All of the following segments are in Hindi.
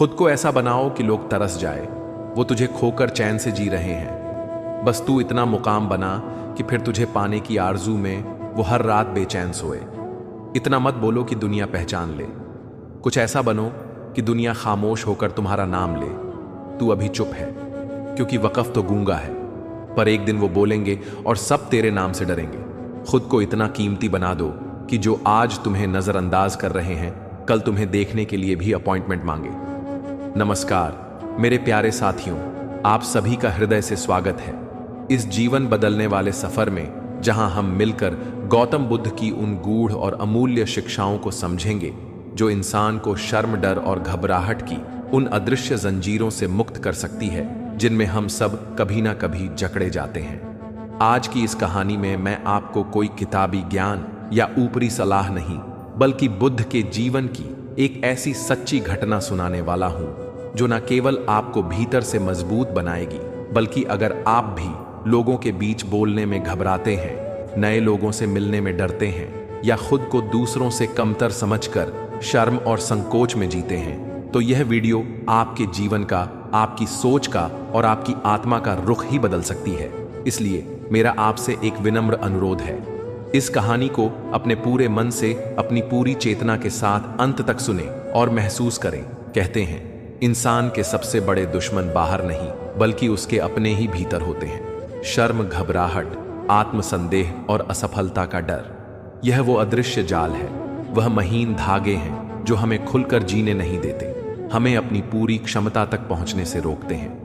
खुद को ऐसा बनाओ कि लोग तरस जाए, वो तुझे खोकर चैन से जी रहे हैं। बस तू इतना मुकाम बना कि फिर तुझे पाने की आरजू में वो हर रात बेचैन सोए। इतना मत बोलो कि दुनिया पहचान ले, कुछ ऐसा बनो कि दुनिया खामोश होकर तुम्हारा नाम ले। तू अभी चुप है क्योंकि वक़्फ़ तो गूंगा है, पर एक दिन वो बोलेंगे और सब तेरे नाम से डरेंगे। खुद को इतना कीमती बना दो कि जो आज तुम्हें नज़रअंदाज कर रहे हैं, कल तुम्हें देखने के लिए भी अपॉइंटमेंट मांगे। नमस्कार मेरे प्यारे साथियों, आप सभी का हृदय से स्वागत है इस जीवन बदलने वाले सफर में, जहां हम मिलकर गौतम बुद्ध की उन गूढ़ और अमूल्य शिक्षाओं को समझेंगे जो इंसान को शर्म, डर और घबराहट की उन अदृश्य जंजीरों से मुक्त कर सकती है जिनमें हम सब कभी ना कभी जकड़े जाते हैं। आज की इस कहानी में मैं आपको कोई किताबी ज्ञान या ऊपरी सलाह नहीं, बल्कि बुद्ध के जीवन की एक ऐसी सच्ची घटना सुनाने वाला हूं जो न केवल आपको भीतर से मजबूत बनाएगी, बल्कि अगर आप भी लोगों के बीच बोलने में घबराते हैं, नए लोगों से मिलने में डरते हैं या खुद को दूसरों से कमतर समझकर शर्म और संकोच में जीते हैं, तो यह वीडियो आपके जीवन का, आपकी सोच का और आपकी आत्मा का रुख ही बदल सकती है। इसलिए मेरा आपसे एक विनम्र अनुरोध है, इस कहानी को अपने पूरे मन से, अपनी पूरी चेतना के साथ अंत तक सुने और महसूस करें। कहते हैं इंसान के सबसे बड़े दुश्मन बाहर नहीं, बल्कि उसके अपने ही भीतर होते हैं। शर्म, घबराहट, आत्मसंदेह और असफलता का डर, यह वो अदृश्य जाल है, वह महीन धागे हैं जो हमें खुलकर जीने नहीं देते, हमें अपनी पूरी क्षमता तक पहुंचने से रोकते हैं।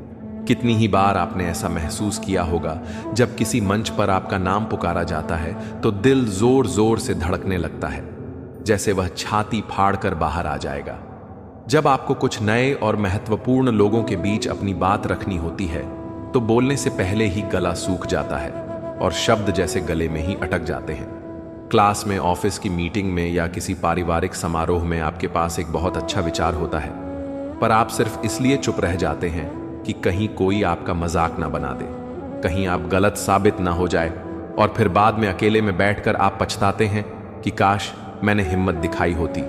कितनी ही बार आपने ऐसा महसूस किया होगा, जब किसी मंच पर आपका नाम पुकारा जाता है तो दिल जोर जोर से धड़कने लगता है, जैसे वह छाती फाड़कर बाहर आ जाएगा। जब आपको कुछ नए और महत्वपूर्ण लोगों के बीच अपनी बात रखनी होती है तो बोलने से पहले ही गला सूख जाता है और शब्द जैसे गले में ही अटक जाते हैं। क्लास में, ऑफिस की मीटिंग में या किसी पारिवारिक समारोह में आपके पास एक बहुत अच्छा विचार होता है, पर आप सिर्फ इसलिए चुप रह जाते हैं कि कहीं कोई आपका मजाक ना बना दे, कहीं आप गलत साबित ना हो जाए, और फिर बाद में अकेले में बैठकर आप पछताते हैं कि काश मैंने हिम्मत दिखाई होती।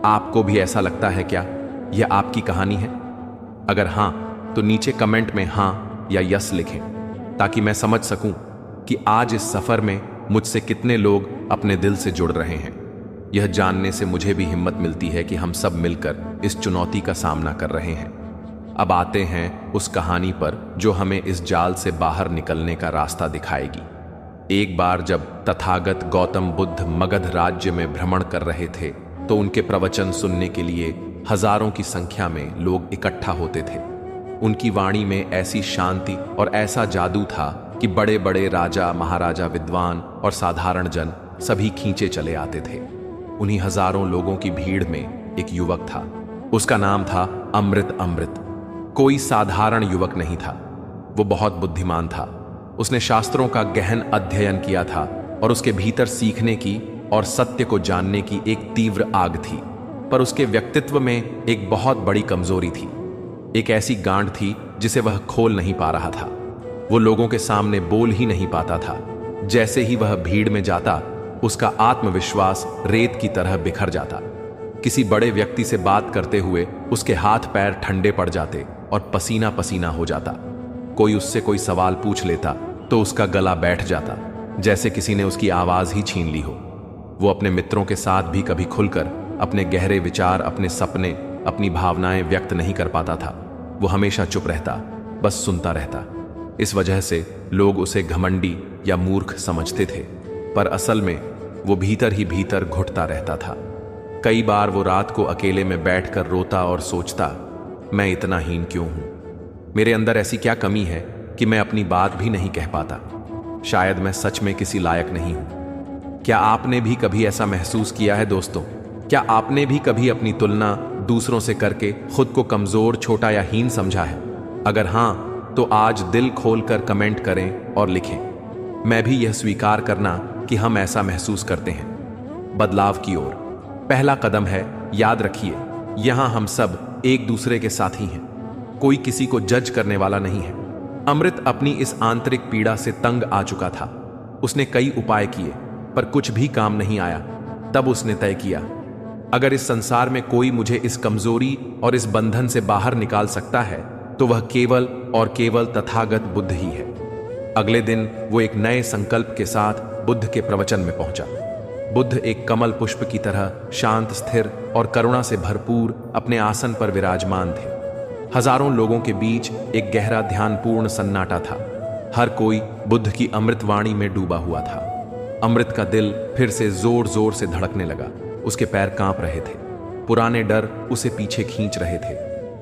आपको भी ऐसा लगता है क्या? यह आपकी कहानी है? अगर हां, तो नीचे कमेंट में हां या यस लिखें, ताकि मैं समझ सकूं कि आज इस सफर में मुझसे कितने लोग अपने दिल से जुड़ रहे हैं। यह जानने से मुझे भी हिम्मत मिलती है कि हम सब मिलकर इस चुनौती का सामना कर रहे हैं। अब आते हैं उस कहानी पर जो हमें इस जाल से बाहर निकलने का रास्ता दिखाएगी। एक बार जब तथागत गौतम बुद्ध मगध राज्य में भ्रमण कर रहे थे, तो उनके प्रवचन सुनने के लिए हजारों की संख्या में लोग इकट्ठा होते थे। उनकी वाणी में ऐसी शांति और ऐसा जादू था कि बड़े बड़े राजा, महाराजा, विद्वान और साधारण जन सभी खींचे चले आते थे। उन्हीं हजारों लोगों की भीड़ में एक युवक था। उसका नाम था अमृत। कोई साधारण युवक नहीं था, वो बहुत बुद्धिमान था। उसने शास्त्रों का गहन अध्ययन किया था और उसके भीतर सीखने की और सत्य को जानने की एक तीव्र आग थी। पर उसके व्यक्तित्व में एक बहुत बड़ी कमजोरी थी, एक ऐसी गांठ थी जिसे वह खोल नहीं पा रहा था। वो लोगों के सामने बोल ही नहीं पाता था। जैसे ही वह भीड़ में जाता, उसका आत्मविश्वास रेत की तरह बिखर जाता। किसी बड़े व्यक्ति से बात करते हुए उसके हाथ पैर ठंडे पड़ जाते और पसीना पसीना हो जाता। कोई उससे कोई सवाल पूछ लेता तो उसका गला बैठ जाता, जैसे किसी ने उसकी आवाज ही छीन ली हो। वो अपने मित्रों के साथ भी कभी खुलकर अपने गहरे विचार, अपने सपने, अपनी भावनाएं व्यक्त नहीं कर पाता था। वो हमेशा चुप रहता, बस सुनता रहता। इस वजह से लोग उसे घमंडी या मूर्ख समझते थे, पर असल में वो भीतर ही भीतर घुटता रहता था। कई बार वो रात को अकेले में बैठकर रोता और सोचता, मैं इतना हीन क्यों हूं? मेरे अंदर ऐसी क्या कमी है कि मैं अपनी बात भी नहीं कह पाता? शायद मैं सच में किसी लायक नहीं हूं। क्या आपने भी कभी ऐसा महसूस किया है दोस्तों? क्या आपने भी कभी अपनी तुलना दूसरों से करके खुद को कमजोर, छोटा या हीन समझा है? अगर हां, तो आज दिल खोलकर कमेंट करें और लिखें। मैं भी यह स्वीकार करना कि हम ऐसा महसूस करते हैं। बदलाव की ओर पहला कदम है, याद रखिए, यहां हम सब एक दूसरे के साथी हैं। कोई किसी को जज करने वाला नहीं है। अमृत अपनी इस आंतरिक पीड़ा से तंग आ चुका था। उसने कई उपाय किए, पर कुछ भी काम नहीं आया। तब उसने तय किया, अगर इस संसार में कोई मुझे इस कमजोरी और इस बंधन से बाहर निकाल सकता है तो वह केवल और केवल तथागत बुद्ध ही है। अगले दिन वो एक नए संकल्प के साथ बुद्ध के प्रवचन में पहुंचा। बुद्ध एक कमल पुष्प की तरह शांत, स्थिर और करुणा से भरपूर अपने आसन पर विराजमान थे। हजारों लोगों के बीच एक गहरा ध्यानपूर्ण सन्नाटा था। हर कोई बुद्ध की अमृतवाणी में डूबा हुआ था। अमृत का दिल फिर से जोर जोर से धड़कने लगा। उसके पैर कांप रहे थे। पुराने डर उसे पीछे खींच रहे थे,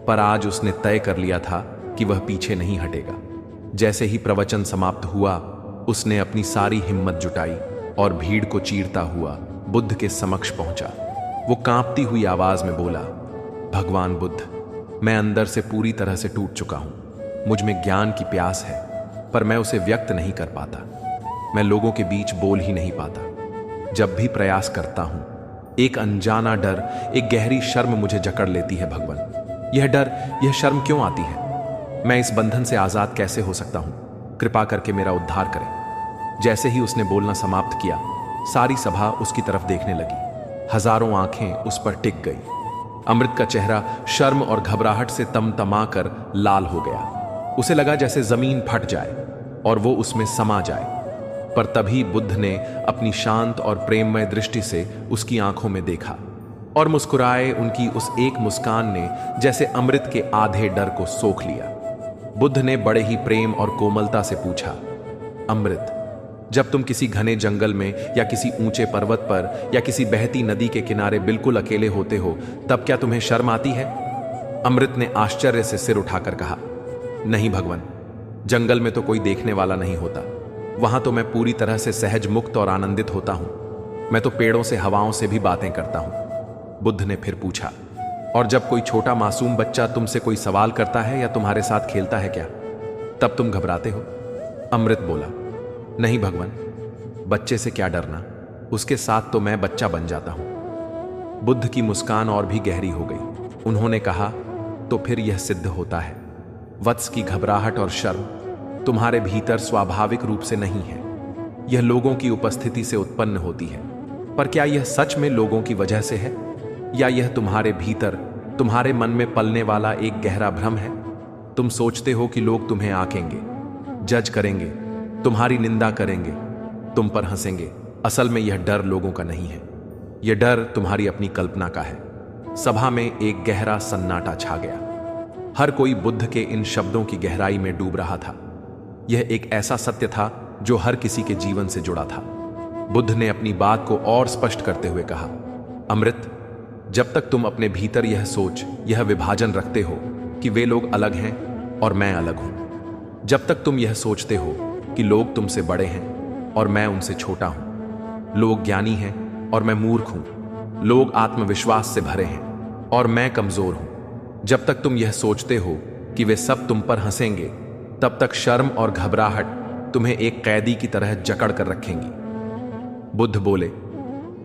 पर आज उसने तय कर लिया था कि वह पीछे नहीं हटेगा। जैसे ही प्रवचन समाप्त हुआ, उसने अपनी सारी हिम्मत जुटाई और भीड़ को चीरता हुआ बुद्ध के समक्ष पहुंचा। वो कांपती हुई आवाज में बोला, भगवान बुद्ध, मैं अंदर से पूरी तरह से टूट चुका हूं। मुझ में ज्ञान की प्यास है, पर मैं उसे व्यक्त नहीं कर पाता। मैं लोगों के बीच बोल ही नहीं पाता। जब भी प्रयास करता हूं, एक अनजाना डर, एक गहरी शर्म मुझे जकड़ लेती है। भगवान, यह डर, यह शर्म क्यों आती है? मैं इस बंधन से आजाद कैसे हो सकता हूं? कृपा करके मेरा उद्धार करें। जैसे ही उसने बोलना समाप्त किया, सारी सभा उसकी तरफ देखने लगी। हजारों आंखें उस पर टिक गई। अमृत का चेहरा शर्म और घबराहट से तमतमा कर लाल हो गया। उसे लगा जैसे जमीन फट जाए और वो उसमें समा जाए। पर तभी बुद्ध ने अपनी शांत और प्रेममय दृष्टि से उसकी आंखों में देखा और मुस्कुराए। उनकी उस एक मुस्कान ने जैसे अमृत के आधे डर को सोख लिया। बुद्ध ने बड़े ही प्रेम और कोमलता से पूछा, अमृत, जब तुम किसी घने जंगल में या किसी ऊंचे पर्वत पर या किसी बहती नदी के किनारे बिल्कुल अकेले होते हो, तब क्या तुम्हें शर्म आती है? अमृत ने आश्चर्य से सिर उठाकर कहा, नहीं भगवान, जंगल में तो कोई देखने वाला नहीं होता। वहां तो मैं पूरी तरह से सहज, मुक्त और आनंदित होता हूं। मैं तो पेड़ों से, हवाओं से भी बातें करता हूं। बुद्ध ने फिर पूछा, और जब कोई छोटा मासूम बच्चा तुमसे कोई सवाल करता है या तुम्हारे साथ खेलता है क्या, तब तुम घबराते हो? अमृत बोला, नहीं भगवान, बच्चे से क्या डरना, उसके साथ तो मैं बच्चा बन जाता हूं। बुद्ध की मुस्कान और भी गहरी हो गई। उन्होंने कहा, तो फिर यह सिद्ध होता है, वत्स की घबराहट और शर्म तुम्हारे भीतर स्वाभाविक रूप से नहीं है। यह लोगों की उपस्थिति से उत्पन्न होती है। पर क्या यह सच में लोगों की वजह से है, या यह तुम्हारे भीतर, तुम्हारे मन में पलने वाला एक गहरा भ्रम है? तुम सोचते हो कि लोग तुम्हें आंकेंगे, जज करेंगे, तुम्हारी निंदा करेंगे, तुम पर हंसेंगे। असल में यह डर लोगों का नहीं है। यह डर तुम्हारी अपनी कल्पना का है। सभा में एक गहरा सन्नाटा छा गया। हर कोई बुद्ध के इन शब्दों की गहराई में डूब रहा था। यह एक ऐसा सत्य था जो हर किसी के जीवन से जुड़ा था। बुद्ध ने अपनी बात को और स्पष्ट करते हुए कहा, अमृत, जब तक तुम अपने भीतर यह सोच, यह विभाजन रखते हो कि वे लोग अलग हैं और मैं अलग हूं, जब तक तुम यह सोचते हो कि लोग तुमसे बड़े हैं और मैं उनसे छोटा हूं, लोग ज्ञानी हैं और मैं मूर्ख हूं, लोग आत्मविश्वास से भरे हैं और मैं कमजोर हूं, जब तक तुम यह सोचते हो कि वे सब तुम पर हंसेंगे, तब तक शर्म और घबराहट तुम्हें एक कैदी की तरह जकड़ कर रखेंगी। बुद्ध बोले,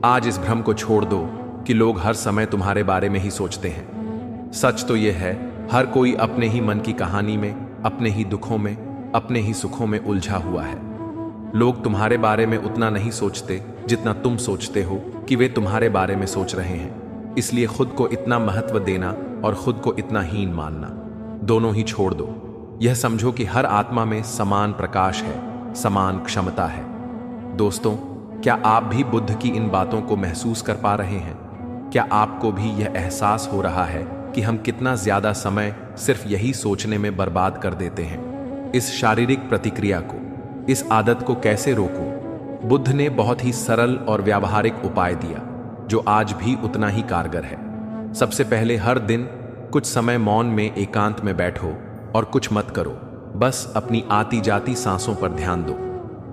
आज इस भ्रम को छोड़ दो कि लोग हर समय तुम्हारे बारे में ही सोचते हैं। सच तो यह है, हर कोई अपने ही मन की कहानी में, अपने ही दुखों में, अपने ही सुखों में उलझा हुआ है। लोग तुम्हारे बारे में उतना नहीं सोचते जितना तुम सोचते हो कि वे तुम्हारे बारे में सोच रहे हैं। इसलिए खुद को इतना महत्व देना और खुद को इतना हीन मानना, दोनों ही छोड़ दो। यह समझो कि हर आत्मा में समान प्रकाश है, समान क्षमता है। दोस्तों, क्या आप भी बुद्ध की इन बातों को महसूस कर पा रहे हैं? क्या आपको भी यह एहसास हो रहा है कि हम कितना ज्यादा समय सिर्फ यही सोचने में बर्बाद कर देते हैं? इस शारीरिक प्रतिक्रिया को, इस आदत को कैसे रोकूं? बुद्ध ने बहुत ही सरल और व्यावहारिक उपाय दिया जो आज भी उतना ही कारगर है। सबसे पहले, हर दिन कुछ समय मौन में एकांत में बैठो और कुछ मत करो, बस अपनी आती जाती सांसों पर ध्यान दो।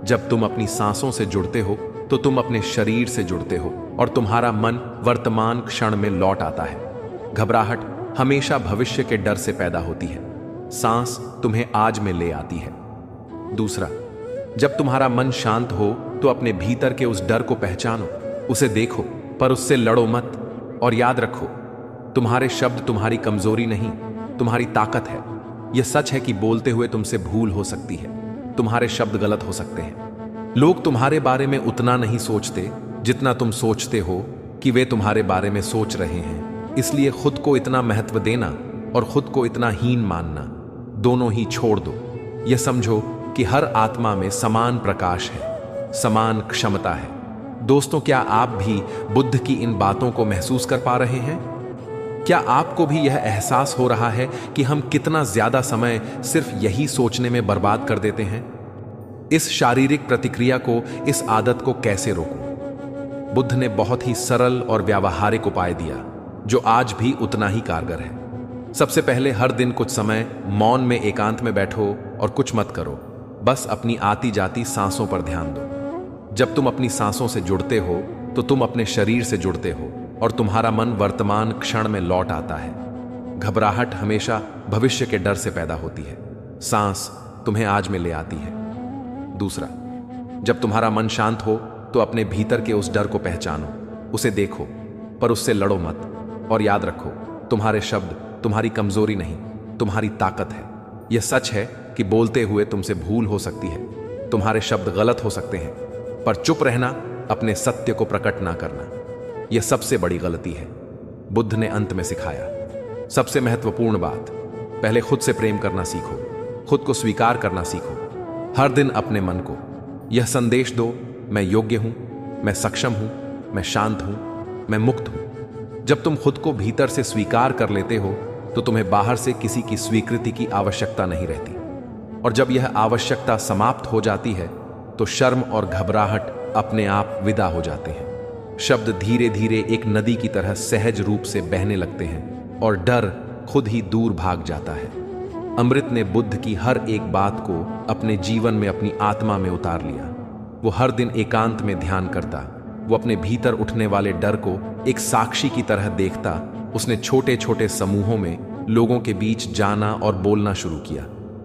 जब तुम अपनी सांसों से जुड़ते हो तो तुम अपने शरीर से जुड़ते हो और तुम्हारा मन वर्तमान क्षण में लौट आता है। घबराहट हमेशा भविष्य के डर से पैदा होती है, सांस तुम्हें आज में ले आती है। दूसरा, जब तुम्हारा मन शांत हो तो अपने भीतर के उस डर को पहचानो, उसे देखो, पर उससे लड़ो मत। और याद रखो, तुम्हारे शब्द तुम्हारी कमजोरी नहीं, तुम्हारी ताकत है। यह सच है कि बोलते हुए तुमसे भूल हो सकती है, तुम्हारे शब्द गलत हो सकते हैं। लोग तुम्हारे बारे में उतना नहीं सोचते जितना तुम सोचते हो, कि वे तुम्हारे बारे में सोच रहे हैं, इसलिए खुद को इतना महत्व देना और खुद को इतना हीन मानना दोनों ही छोड़ दो। यह समझो कि हर आत्मा में समान प्रकाश है, समान क्षमता है। दोस्तों, क्या आप भी बुद्ध की इन बातों को महसूस कर पा रहे हैं? क्या आपको भी यह एहसास हो रहा है कि हम कितना ज्यादा समय सिर्फ यही सोचने में बर्बाद कर देते हैं? इस शारीरिक प्रतिक्रिया को, इस आदत को कैसे रोकूं? बुद्ध ने बहुत ही सरल और व्यावहारिक उपाय दिया जो आज भी उतना ही कारगर है। सबसे पहले हर दिन कुछ समय मौन में एकांत में बैठो और कुछ मत करो, बस अपनी आती जाती सांसों पर ध्यान दो। जब तुम अपनी सांसों से जुड़ते हो तो तुम अपने शरीर से जुड़ते हो और तुम्हारा मन वर्तमान क्षण में लौट आता है। घबराहट हमेशा भविष्य के डर से पैदा होती है, सांस तुम्हें आज में ले आती है। दूसरा, जब तुम्हारा मन शांत हो तो अपने भीतर के उस डर को पहचानो, उसे देखो, पर उससे लड़ो मत। और याद रखो, तुम्हारे शब्द तुम्हारी कमजोरी नहीं, तुम्हारी ताकत है। यह सच है कि बोलते हुए तुमसे भूल हो सकती है, तुम्हारे शब्द गलत हो सकते हैं, पर चुप रहना, अपने सत्य को प्रकट ना करना, यह सबसे बड़ी गलती है। बुद्ध ने अंत में सिखाया, सबसे महत्वपूर्ण बात, पहले खुद से प्रेम करना सीखो, खुद को स्वीकार करना सीखो। हर दिन अपने मन को यह संदेश दो, मैं योग्य हूं, मैं सक्षम हूं, मैं शांत हूं, मैं मुक्त हूं। जब तुम खुद को भीतर से स्वीकार कर लेते हो तो तुम्हें बाहर से किसी की स्वीकृति की आवश्यकता नहीं रहती। और जब यह आवश्यकता समाप्त हो जाती है तो शर्म और घबराहट अपने आप विदा हो जाते हैं। शब्द धीरे धीरे एक नदी की तरह सहज रूप से बहने लगते हैं और डर खुद ही दूर भाग जाता है। अमृत ने बुद्ध की हर एक बात को अपने जीवन में, अपनी आत्मा में उतार लिया। वो हर दिन एकांत में ध्यान करता, वो अपने भीतर उठने वाले डर को एक साक्षी की तरह देखता। उसने छोटे छोटे समूहों में लोगों के बीच जाना और बोलना शुरू किया।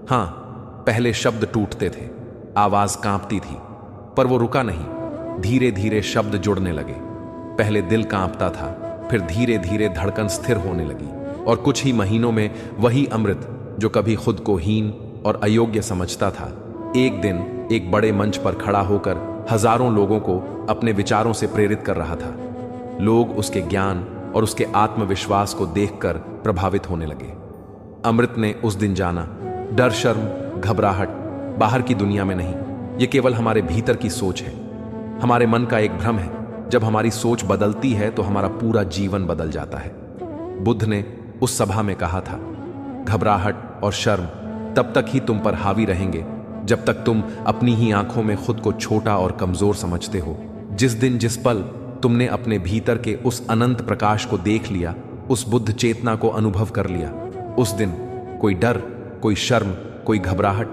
हाँ, पहले शब्द टूटते थे, आवाज कांपती थी, पर वो रुका नहीं। धीरे धीरे शब्द जुड़ने लगे। पहले दिल कांपता था, फिर धीरे धीरे धड़कन स्थिर होने लगी, और कुछ ही महीनों में वही अमृत जो कभी खुद को हीन और अयोग्य समझता था, एक दिन एक बड़े मंच पर खड़ा होकर हजारों लोगों को अपने विचारों से प्रेरित कर रहा था। लोग उसके ज्ञान और उसके आत्मविश्वास को देखकर प्रभावित होने लगे। अमृत ने उस दिन जाना, डर, शर्म, घबराहट बाहर की दुनिया में नहीं, ये केवल हमारे भीतर की सोच है, हमारे मन का एक भ्रम है। जब हमारी सोच बदलती है तो हमारा पूरा जीवन बदल जाता है। बुद्ध ने उस सभा में कहा था, घबराहट और शर्म तब तक ही तुम पर हावी रहेंगे जब तक तुम अपनी ही आंखों में खुद को छोटा और कमजोर समझते हो। जिस दिन, जिस पल तुमने अपने भीतर के उस अनंत प्रकाश को देख लिया, उस बुद्ध चेतना को अनुभव कर लिया, उस दिन कोई डर, कोई शर्म, कोई घबराहट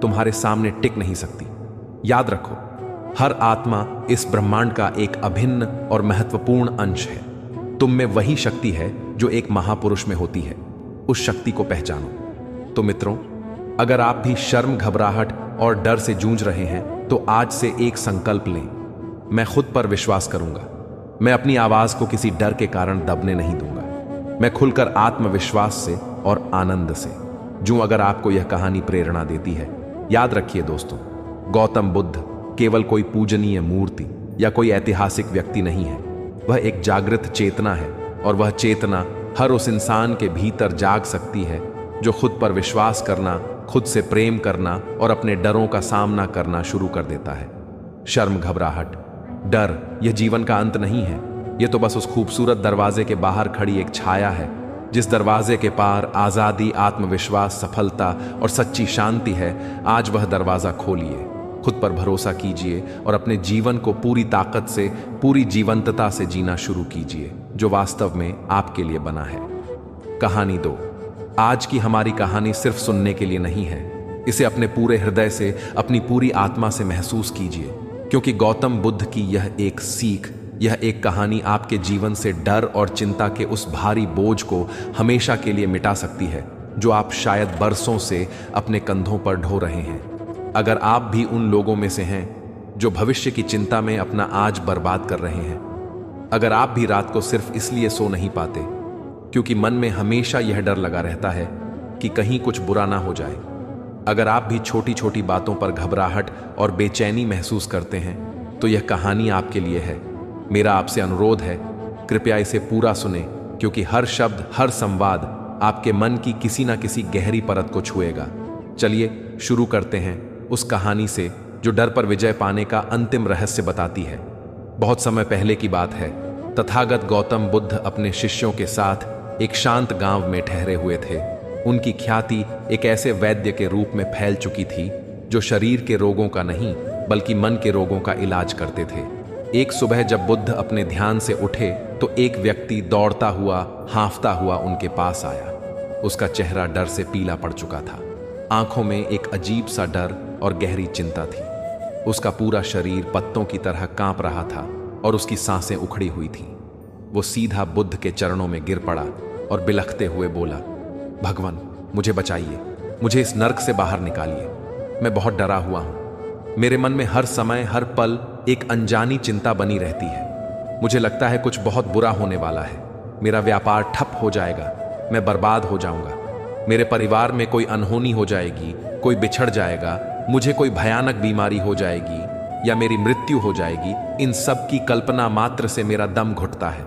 तुम्हारे सामने टिक नहीं सकती। याद रखो, हर आत्मा इस ब्रह्मांड का एक अभिन्न और महत्वपूर्ण अंश है। तुम में वही शक्ति है जो एक महापुरुष में होती है। उस शक्ति को पहचानो। तो मित्रों, अगर आप भी शर्म, घबराहट और डर से जूझ रहे हैं तो आज से एक संकल्प लें, मैं खुद पर विश्वास करूंगा। मैं अपनी आवाज को किसी डर के कारण दबने नहीं दूंगा। मैं खुलकर आत्मविश्वास से और आनंद से जूं। अगर आपको यह कहानी प्रेरणा देती है, याद रखिए दोस्तों, गौतम बुद्ध केवल कोई पूजनीय मूर्ति या कोई ऐतिहासिक व्यक्ति नहीं है। वह एक जागृत चेतना है, और वह चेतना हर उस इंसान के भीतर जाग सकती है जो खुद पर विश्वास करना, खुद से प्रेम करना और अपने डरों का सामना करना शुरू कर देता है। शर्म, घबराहट, डर यह जीवन का अंत नहीं है। यह तो बस उस खूबसूरत दरवाजे के बाहर खड़ी एक छाया है, जिस दरवाजे के पार आजादी, आत्मविश्वास, सफलता और सच्ची शांति है। आज वह दरवाजा खोलिए, खुद पर भरोसा कीजिए और अपने जीवन को पूरी ताकत से, पूरी जीवंतता से जीना शुरू कीजिए, जो वास्तव में आपके लिए बना है। कहानी 2। आज की हमारी कहानी सिर्फ सुनने के लिए नहीं है। इसे अपने पूरे हृदय से, अपनी पूरी आत्मा से महसूस कीजिए, क्योंकि गौतम बुद्ध की यह एक सीख, यह एक कहानी आपके जीवन से डर और चिंता के उस भारी बोझ को हमेशा के लिए मिटा सकती है जो आप शायद बरसों से अपने कंधों पर ढो रहे हैं। अगर आप भी उन लोगों में से हैं जो भविष्य की चिंता में अपना आज बर्बाद कर रहे हैं, अगर आप भी रात को सिर्फ इसलिए सो नहीं पाते क्योंकि मन में हमेशा यह डर लगा रहता है कि कहीं कुछ बुरा ना हो जाए, अगर आप भी छोटी छोटी बातों पर घबराहट और बेचैनी महसूस करते हैं, तो यह कहानी आपके लिए है। मेरा आपसे अनुरोध है कृपया इसे पूरा सुने, क्योंकि हर शब्द, हर संवाद आपके मन की किसी ना किसी गहरी परत को छुएगा। चलिए शुरू करते हैं उस कहानी से जो डर पर विजय पाने का अंतिम रहस्य बताती है। बहुत समय पहले की बात है। तथागत गौतम बुद्ध अपने शिष्यों के साथ एक शांत गांव में ठहरे हुए थे। उनकी ख्याति एक ऐसे वैद्य के रूप में फैल चुकी थी जो शरीर के रोगों का नहीं बल्कि मन के रोगों का इलाज करते थे। एक सुबह जब बुद्ध अपने ध्यान से उठे तो एक व्यक्ति दौड़ता हुआ, हांफता हुआ उनके पास आया। उसका चेहरा डर से पीला पड़ चुका था। आंखों में एक अजीब सा डर और गहरी चिंता थी। उसका पूरा शरीर पत्तों की तरह कांप रहा था और उसकी सांसें उखड़ी हुई थीं। वो सीधा बुद्ध के चरणों में गिर पड़ा और बिलखते हुए बोला, भगवान, मुझे बचाइए, मुझे इस नर्क से बाहर निकालिए। मैं बहुत डरा हुआ हूं। मेरे मन में हर समय, हर पल एक अनजानी चिंता बनी रहती है। मुझे लगता है कुछ बहुत बुरा होने वाला है। मेरा व्यापार ठप हो जाएगा, मैं बर्बाद हो जाऊंगा, मेरे परिवार में कोई अनहोनी हो जाएगी, कोई बिछड़ जाएगा, मुझे कोई भयानक बीमारी हो जाएगी या मेरी मृत्यु हो जाएगी। इन सब की कल्पना मात्र से मेरा दम घुटता है।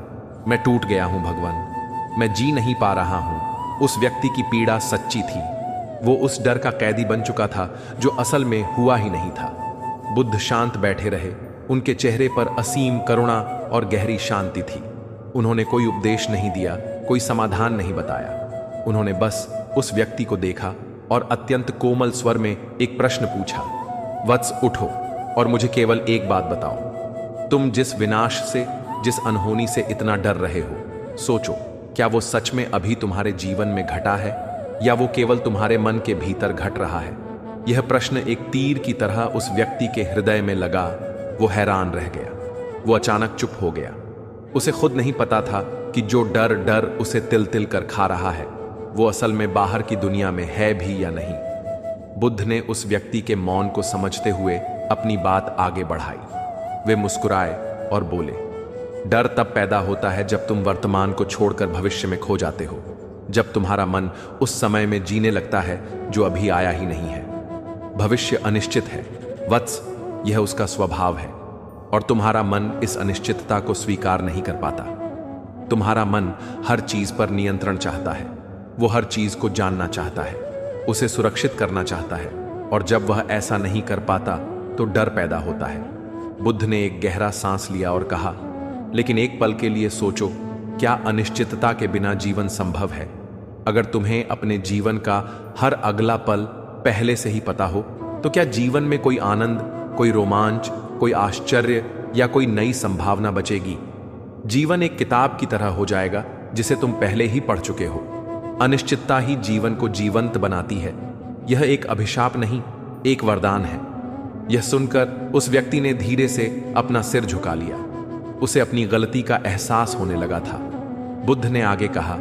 मैं टूट गया हूं भगवान, मैं जी नहीं पा रहा हूं। उस व्यक्ति की पीड़ा सच्ची थी। वो उस डर का कैदी बन चुका था जो असल में हुआ ही नहीं था। बुद्ध शांत बैठे रहे। उनके चेहरे पर असीम करुणा और गहरी शांति थी। उन्होंने कोई उपदेश नहीं दिया, कोई समाधान नहीं बताया। उन्होंने बस उस व्यक्ति को देखा और अत्यंत कोमल स्वर में एक प्रश्न पूछा, वत्स, उठो और मुझे केवल एक बात बताओ। तुम जिस विनाश से, जिस अनहोनी से इतना डर रहे हो, सोचो, क्या वो सच में अभी तुम्हारे जीवन में घटा है या वो केवल तुम्हारे मन के भीतर घट रहा है? यह प्रश्न एक तीर की तरह उस व्यक्ति के हृदय में लगा। वो हैरान रह गया। वो अचानक चुप हो गया। उसे खुद नहीं पता था कि जो डर उसे तिल तिल कर खा रहा है वो असल में बाहर की दुनिया में है भी या नहीं। बुद्ध ने उस व्यक्ति के मौन को समझते हुए अपनी बात आगे बढ़ाई। वे मुस्कुराए और बोले, डर तब पैदा होता है जब तुम वर्तमान को छोड़कर भविष्य में खो जाते हो, जब तुम्हारा मन उस समय में जीने लगता है जो अभी आया ही नहीं है। भविष्य अनिश्चित है वत्स, यह उसका स्वभाव है और तुम्हारा मन इस अनिश्चितता को स्वीकार नहीं कर पाता। तुम्हारा मन हर चीज पर नियंत्रण चाहता है। वो हर चीज को जानना चाहता है, उसे सुरक्षित करना चाहता है, और जब वह ऐसा नहीं कर पाता तो डर पैदा होता है। बुद्ध ने एक गहरा सांस लिया और कहा, लेकिन एक पल के लिए सोचो, क्या अनिश्चितता के बिना जीवन संभव है? अगर तुम्हें अपने जीवन का हर अगला पल पहले से ही पता हो तो क्या जीवन में कोई आनंद, कोई रोमांच, कोई आश्चर्य या कोई नई संभावना बचेगी? जीवन एक किताब की तरह हो जाएगा जिसे तुम पहले ही पढ़ चुके हो। अनिश्चितता ही जीवन को जीवंत बनाती है। यह एक अभिशाप नहीं, एक वरदान है। यह सुनकर उस व्यक्ति ने धीरे से अपना सिर झुका लिया। उसे अपनी गलती का एहसास होने लगा था। बुद्ध ने आगे कहा,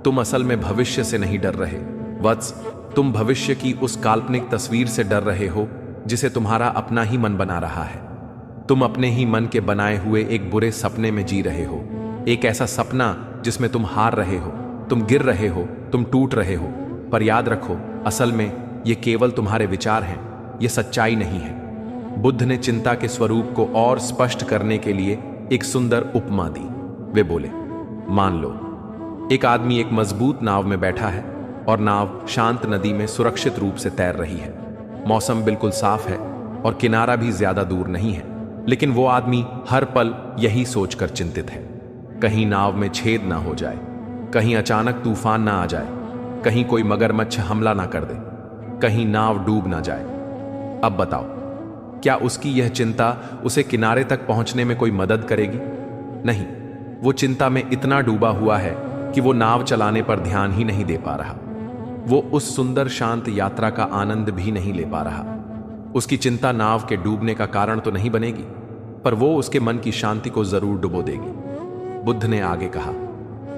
तुम असल में भविष्य से नहीं डर रहे वत्स, तुम भविष्य की उस काल्पनिक तस्वीर से डर रहे हो जिसे तुम्हारा अपना ही मन बना रहा है। तुम अपने ही मन के बनाए हुए एक बुरे सपने में जी रहे हो, एक ऐसा सपना जिसमें तुम हार रहे हो, तुम गिर रहे हो, तुम टूट रहे हो। पर याद रखो, असल में ये केवल तुम्हारे विचार हैं, ये सच्चाई नहीं है। बुद्ध ने चिंता के स्वरूप को और स्पष्ट करने के लिए एक सुंदर उपमा दी। वे बोले, मान लो एक आदमी एक मजबूत नाव में बैठा है और नाव शांत नदी में सुरक्षित रूप से तैर रही है। मौसम बिल्कुल साफ है और किनारा भी ज्यादा दूर नहीं है, लेकिन वो आदमी हर पल यही सोचकर चिंतित है, कहीं नाव में छेद ना हो जाए, कहीं अचानक तूफान ना आ जाए, कहीं कोई मगरमच्छ हमला ना कर दे, कहीं नाव डूब ना जाए। अब बताओ, क्या उसकी यह चिंता उसे किनारे तक पहुंचने में कोई मदद करेगी? नहीं, वो चिंता में इतना डूबा हुआ है कि वो नाव चलाने पर ध्यान ही नहीं दे पा रहा। वो उस सुंदर शांत यात्रा का आनंद भी नहीं ले पा रहा। उसकी चिंता नाव के डूबने का कारण तो नहीं बनेगी, पर वो उसके मन की शांति को जरूर डुबो देगी। बुद्ध ने आगे कहा,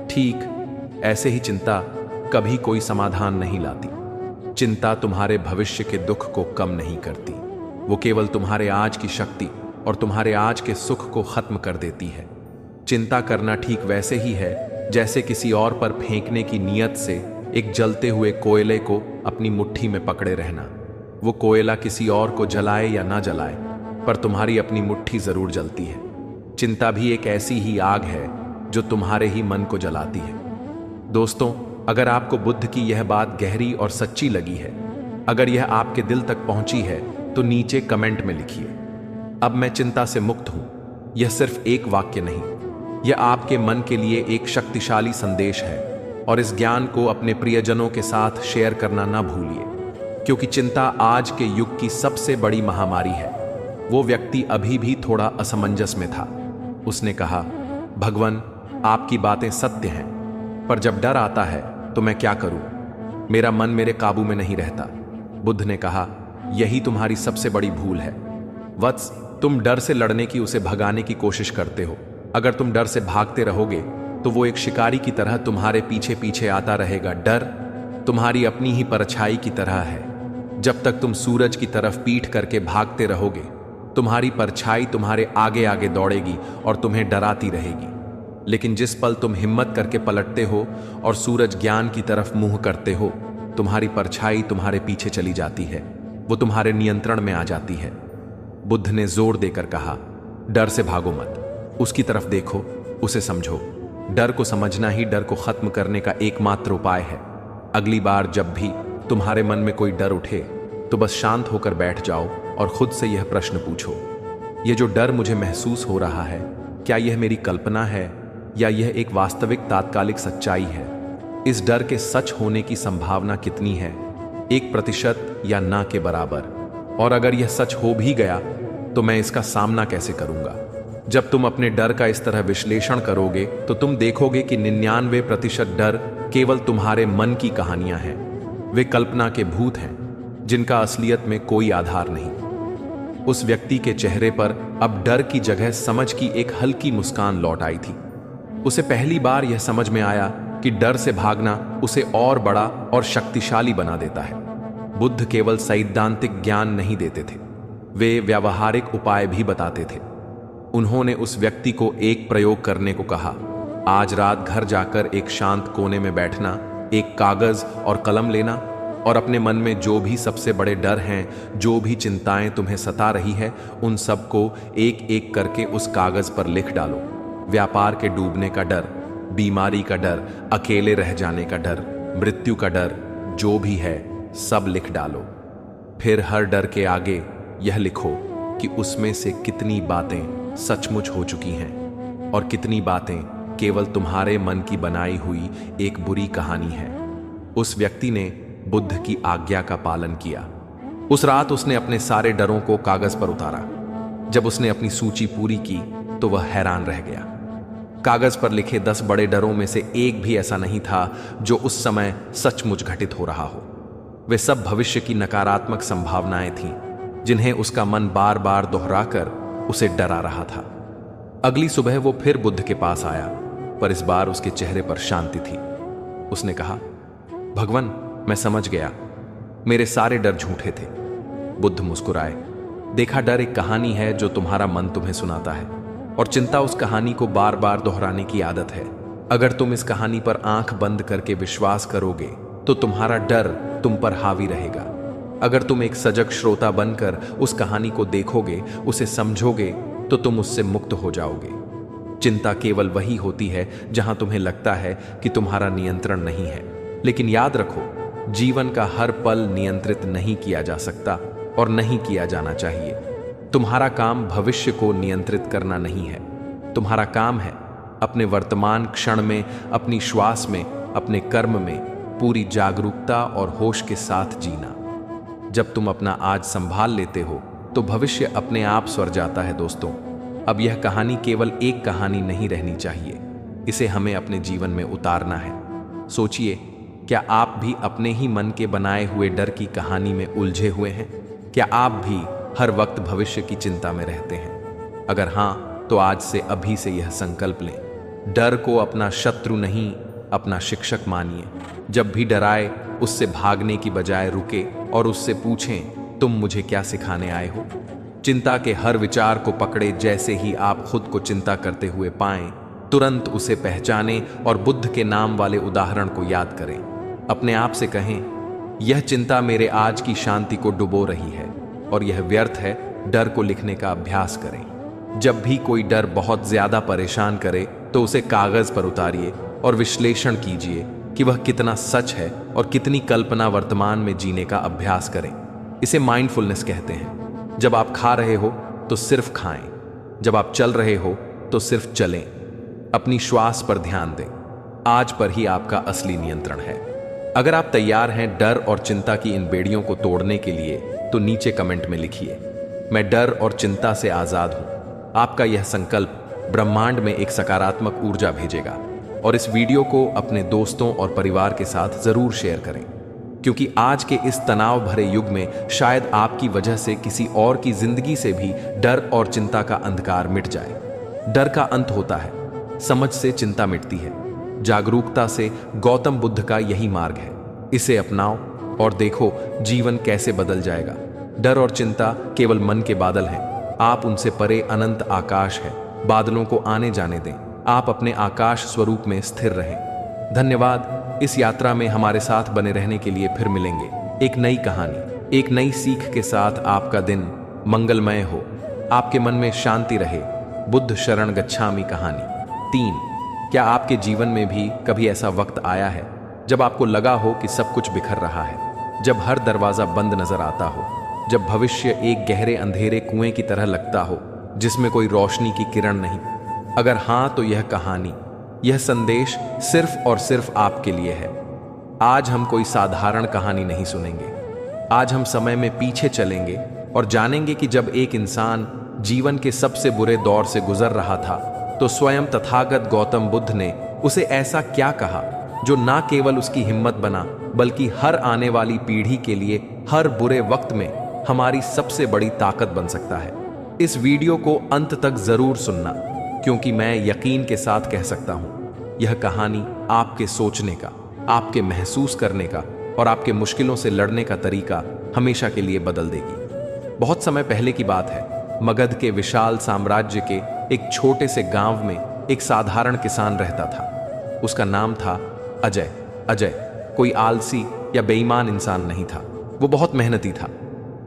ठीक ऐसे ही चिंता कभी कोई समाधान नहीं लाती। चिंता तुम्हारे भविष्य के दुख को कम नहीं करती, वो केवल तुम्हारे आज की शक्ति और तुम्हारे आज के सुख को खत्म कर देती है। चिंता करना ठीक वैसे ही है जैसे किसी और पर फेंकने की नीयत से एक जलते हुए कोयले को अपनी मुट्ठी में पकड़े रहना। वो कोयला किसी और को जलाए या ना जलाए, पर तुम्हारी अपनी मुट्ठी जरूर जलती है। चिंता भी एक ऐसी ही आग है जो तुम्हारे ही मन को जलाती है। दोस्तों, अगर आपको बुद्ध की यह बात गहरी और सच्ची लगी है, अगर यह आपके दिल तक पहुंची है, तो नीचे कमेंट में लिखिए, अब मैं चिंता से मुक्त हूं। यह सिर्फ एक वाक्य नहीं, यह आपके मन के लिए एक शक्तिशाली संदेश है। और इस ज्ञान को अपने प्रियजनों के साथ शेयर करना ना भूलिए, क्योंकि चिंता आज के युग की सबसे बड़ी महामारी है। वो व्यक्ति अभी भी थोड़ा असमंजस में था। उसने कहा, भगवान, आपकी बातें सत्य हैं, पर जब डर आता है तो मैं क्या करूं? मेरा मन मेरे काबू में नहीं रहता। बुद्ध ने कहा, यही तुम्हारी सबसे बड़ी भूल है। वत्स, तुम डर से लड़ने की, उसे भगाने की कोशिश करते हो। अगर तुम डर से भागते रहोगे तो वो एक शिकारी की तरह तुम्हारे पीछे पीछे आता रहेगा। डर तुम्हारी अपनी ही परछाई की तरह है। जब तक तुम सूरज की तरफ पीठ करके भागते रहोगे, तुम्हारी परछाई तुम्हारे आगे आगे दौड़ेगी और तुम्हें डराती रहेगी। लेकिन जिस पल तुम हिम्मत करके पलटते हो और सूरज ज्ञान की तरफ मुंह करते हो, तुम्हारी परछाई तुम्हारे पीछे चली जाती है, वो तुम्हारे नियंत्रण में आ जाती है। बुद्ध ने जोर देकर कहा, डर से भागो मत, उसकी तरफ देखो, उसे समझो। डर को समझना ही डर को खत्म करने का एकमात्र उपाय है। अगली बार जब भी तुम्हारे मन में कोई डर उठे, तो बस शांत होकर बैठ जाओ और खुद से यह प्रश्न पूछो, यह जो डर मुझे महसूस हो रहा है, क्या यह मेरी कल्पना है या यह एक वास्तविक तात्कालिक सच्चाई है? इस डर के सच होने की संभावना कितनी है? 1% या ना के बराबर? और अगर यह सच हो भी गया तो मैं इसका सामना कैसे करूंगा? जब तुम अपने डर का इस तरह विश्लेषण करोगे तो तुम देखोगे कि 99% डर केवल तुम्हारे मन की कहानियां हैं। वे कल्पना के भूत हैं जिनका असलियत में कोई आधार नहीं। उस व्यक्ति के चेहरे पर अब डर की जगह समझ की एक हल्की मुस्कान लौट आई थी। उसे पहली बार यह समझ में आया कि डर से भागना उसे और बड़ा और शक्तिशाली बना देता है। बुद्ध केवल सैद्धांतिक ज्ञान नहीं देते थे, वे व्यावहारिक उपाय भी बताते थे। उन्होंने उस व्यक्ति को एक प्रयोग करने को कहा। आज रात घर जाकर एक शांत कोने में बैठना, एक कागज और कलम लेना और अपने मन में जो भी सबसे बड़े डर हैं, जो भी चिंताएं तुम्हें सता रही है, उन सबको एक एक करके उस कागज पर लिख डालो। व्यापार के डूबने का डर, बीमारी का डर, अकेले रह जाने का डर, मृत्यु का डर, जो भी है सब लिख डालो। फिर हर डर के आगे यह लिखो कि उसमें से कितनी बातें सचमुच हो चुकी हैं और कितनी बातें केवल तुम्हारे मन की बनाई हुई एक बुरी कहानी है। उस व्यक्ति ने बुद्ध की आज्ञा का पालन किया। उस रात उसने अपने सारे डरों को कागज पर उतारा। जब उसने अपनी सूची पूरी की तो वह हैरान रह गया। कागज पर लिखे 10 बड़े डरों में से एक भी ऐसा नहीं था जो उस समय सचमुच घटित हो रहा हो। वे सब भविष्य की नकारात्मक संभावनाएं थीं जिन्हें उसका मन बार बार दोहराकर उसे डरा रहा था। अगली सुबह वो फिर बुद्ध के पास आया, पर इस बार उसके चेहरे पर शांति थी। उसने कहा, भगवान, मैं समझ गया, मेरे सारे डर झूठे थे। बुद्ध मुस्कुराए। देखा, डर एक कहानी है जो तुम्हारा मन तुम्हें सुनाता है, और चिंता उस कहानी को बार बार दोहराने की आदत है। अगर तुम इस कहानी पर आंख बंद करके विश्वास करोगे तो तुम्हारा डर तुम पर हावी रहेगा। अगर तुम एक सजग श्रोता बनकर उस कहानी को देखोगे, उसे समझोगे, तो तुम उससे मुक्त हो जाओगे। चिंता केवल वही होती है जहां तुम्हें लगता है कि तुम्हारा नियंत्रण नहीं है। लेकिन याद रखो, जीवन का हर पल नियंत्रित नहीं किया जा सकता और नहीं किया जाना चाहिए। तुम्हारा काम भविष्य को नियंत्रित करना नहीं है। तुम्हारा काम है अपने वर्तमान क्षण में, अपनी श्वास में, अपने कर्म में पूरी जागरूकता और होश के साथ जीना। जब तुम अपना आज संभाल लेते हो तो भविष्य अपने आप स्वर जाता है। दोस्तों, अब यह कहानी केवल एक कहानी नहीं रहनी चाहिए, इसे हमें अपने जीवन में उतारना है। सोचिए, क्या आप भी अपने ही मन के बनाए हुए डर की कहानी में उलझे हुए हैं? क्या आप भी हर वक्त भविष्य की चिंता में रहते हैं? अगर हाँ, तो आज से अभी से यह संकल्प लें, डर को अपना शत्रु नहीं, अपना शिक्षक मानिए। जब भी डराए, उससे भागने की बजाय रुके और उससे पूछें, तुम मुझे क्या सिखाने आए हो? चिंता के हर विचार को पकड़े, जैसे ही आप खुद को चिंता करते हुए पाएं, तुरंत उसे पहचानें और बुद्ध के नाम वाले उदाहरण को याद करें। अपने आप से कहें, यह चिंता मेरे आज की शांति को डुबो रही है और यह व्यर्थ है। डर को लिखने का अभ्यास करें। जब भी कोई डर बहुत ज्यादा परेशान करे तो उसे कागज पर उतारिए और विश्लेषण कीजिए कि वह कितना सच है और कितनी कल्पना वर्तमान में जीने का अभ्यास करें। इसे माइंडफुलनेस कहते हैं। जब आप खा रहे हो तो सिर्फ खाएं, जब आप चल रहे हो तो सिर्फ चलें। अपनी श्वास पर ध्यान दें। आज पर ही आपका असली नियंत्रण है। अगर आप तैयार हैं डर और चिंता की इन बेड़ियों को तोड़ने के लिए, तो नीचे कमेंट में लिखिए, मैं डर और चिंता से आजाद हूं। आपका यह संकल्प ब्रह्मांड में एक सकारात्मक ऊर्जा भेजेगा। और इस वीडियो को अपने दोस्तों और परिवार के साथ जरूर शेयर करें, क्योंकि आज के इस तनाव भरे युग में शायद आपकी वजह से किसी और की जिंदगी से भी डर और चिंता का अंधकार मिट जाए। डर का अंत होता है, समझ से चिंता मिटती है। जागरूकता से गौतम बुद्ध का यही मार्ग है। इसे अपनाओ और देखो जीवन कैसे बदल जाएगा। डर और चिंता केवल मन के बादल हैं, आप उनसे परे अनंत आकाश है। बादलों को आने जाने दें, आप अपने आकाश स्वरूप में स्थिर रहें। धन्यवाद। इस यात्रा में हमारे साथ बने रहने के लिए फिर मिलेंगे एक नई कहानी, एक नई सीख के साथ। आपका दिन मंगलमय हो, आपके मन में शांति रहे। बुद्ध शरण गच्छामि कहानी 3। क्या आपके जीवन में भी कभी ऐसा वक्त आया है जब आपको लगा हो कि सब कुछ बिखर रहा है, जब हर दरवाजा बंद नजर आता हो, जब भविष्य एक गहरे अंधेरे कुएं की तरह लगता हो जिसमें कोई रोशनी की किरण नहीं? अगर हां, तो यह कहानी, यह संदेश सिर्फ और सिर्फ आपके लिए है। आज हम कोई साधारण कहानी नहीं सुनेंगे। आज हम समय में पीछे चलेंगे और जानेंगे कि जब एक इंसान जीवन के सबसे बुरे दौर से गुजर रहा था, तो स्वयं तथागत गौतम बुद्ध ने उसे ऐसा क्या कहा जो ना केवल उसकी हिम्मत बना, बल्कि हर आने वाली पीढ़ी के लिए हर बुरे वक्त में हमारी सबसे बड़ी ताकत बन सकता है। इस वीडियो को अंत तक जरूर सुनना, क्योंकि मैं यकीन के साथ कह सकता हूं, यह कहानी आपके सोचने का, आपके महसूस करने का और आपके मुश्किलों से लड़ने का तरीका हमेशा के लिए बदल देगी। बहुत समय पहले की बात है। मगध के विशाल साम्राज्य के एक छोटे से गांव में एक साधारण किसान रहता था। उसका नाम था अजय। अजय कोई आलसी या बेईमान इंसान नहीं था। वो बहुत मेहनती था,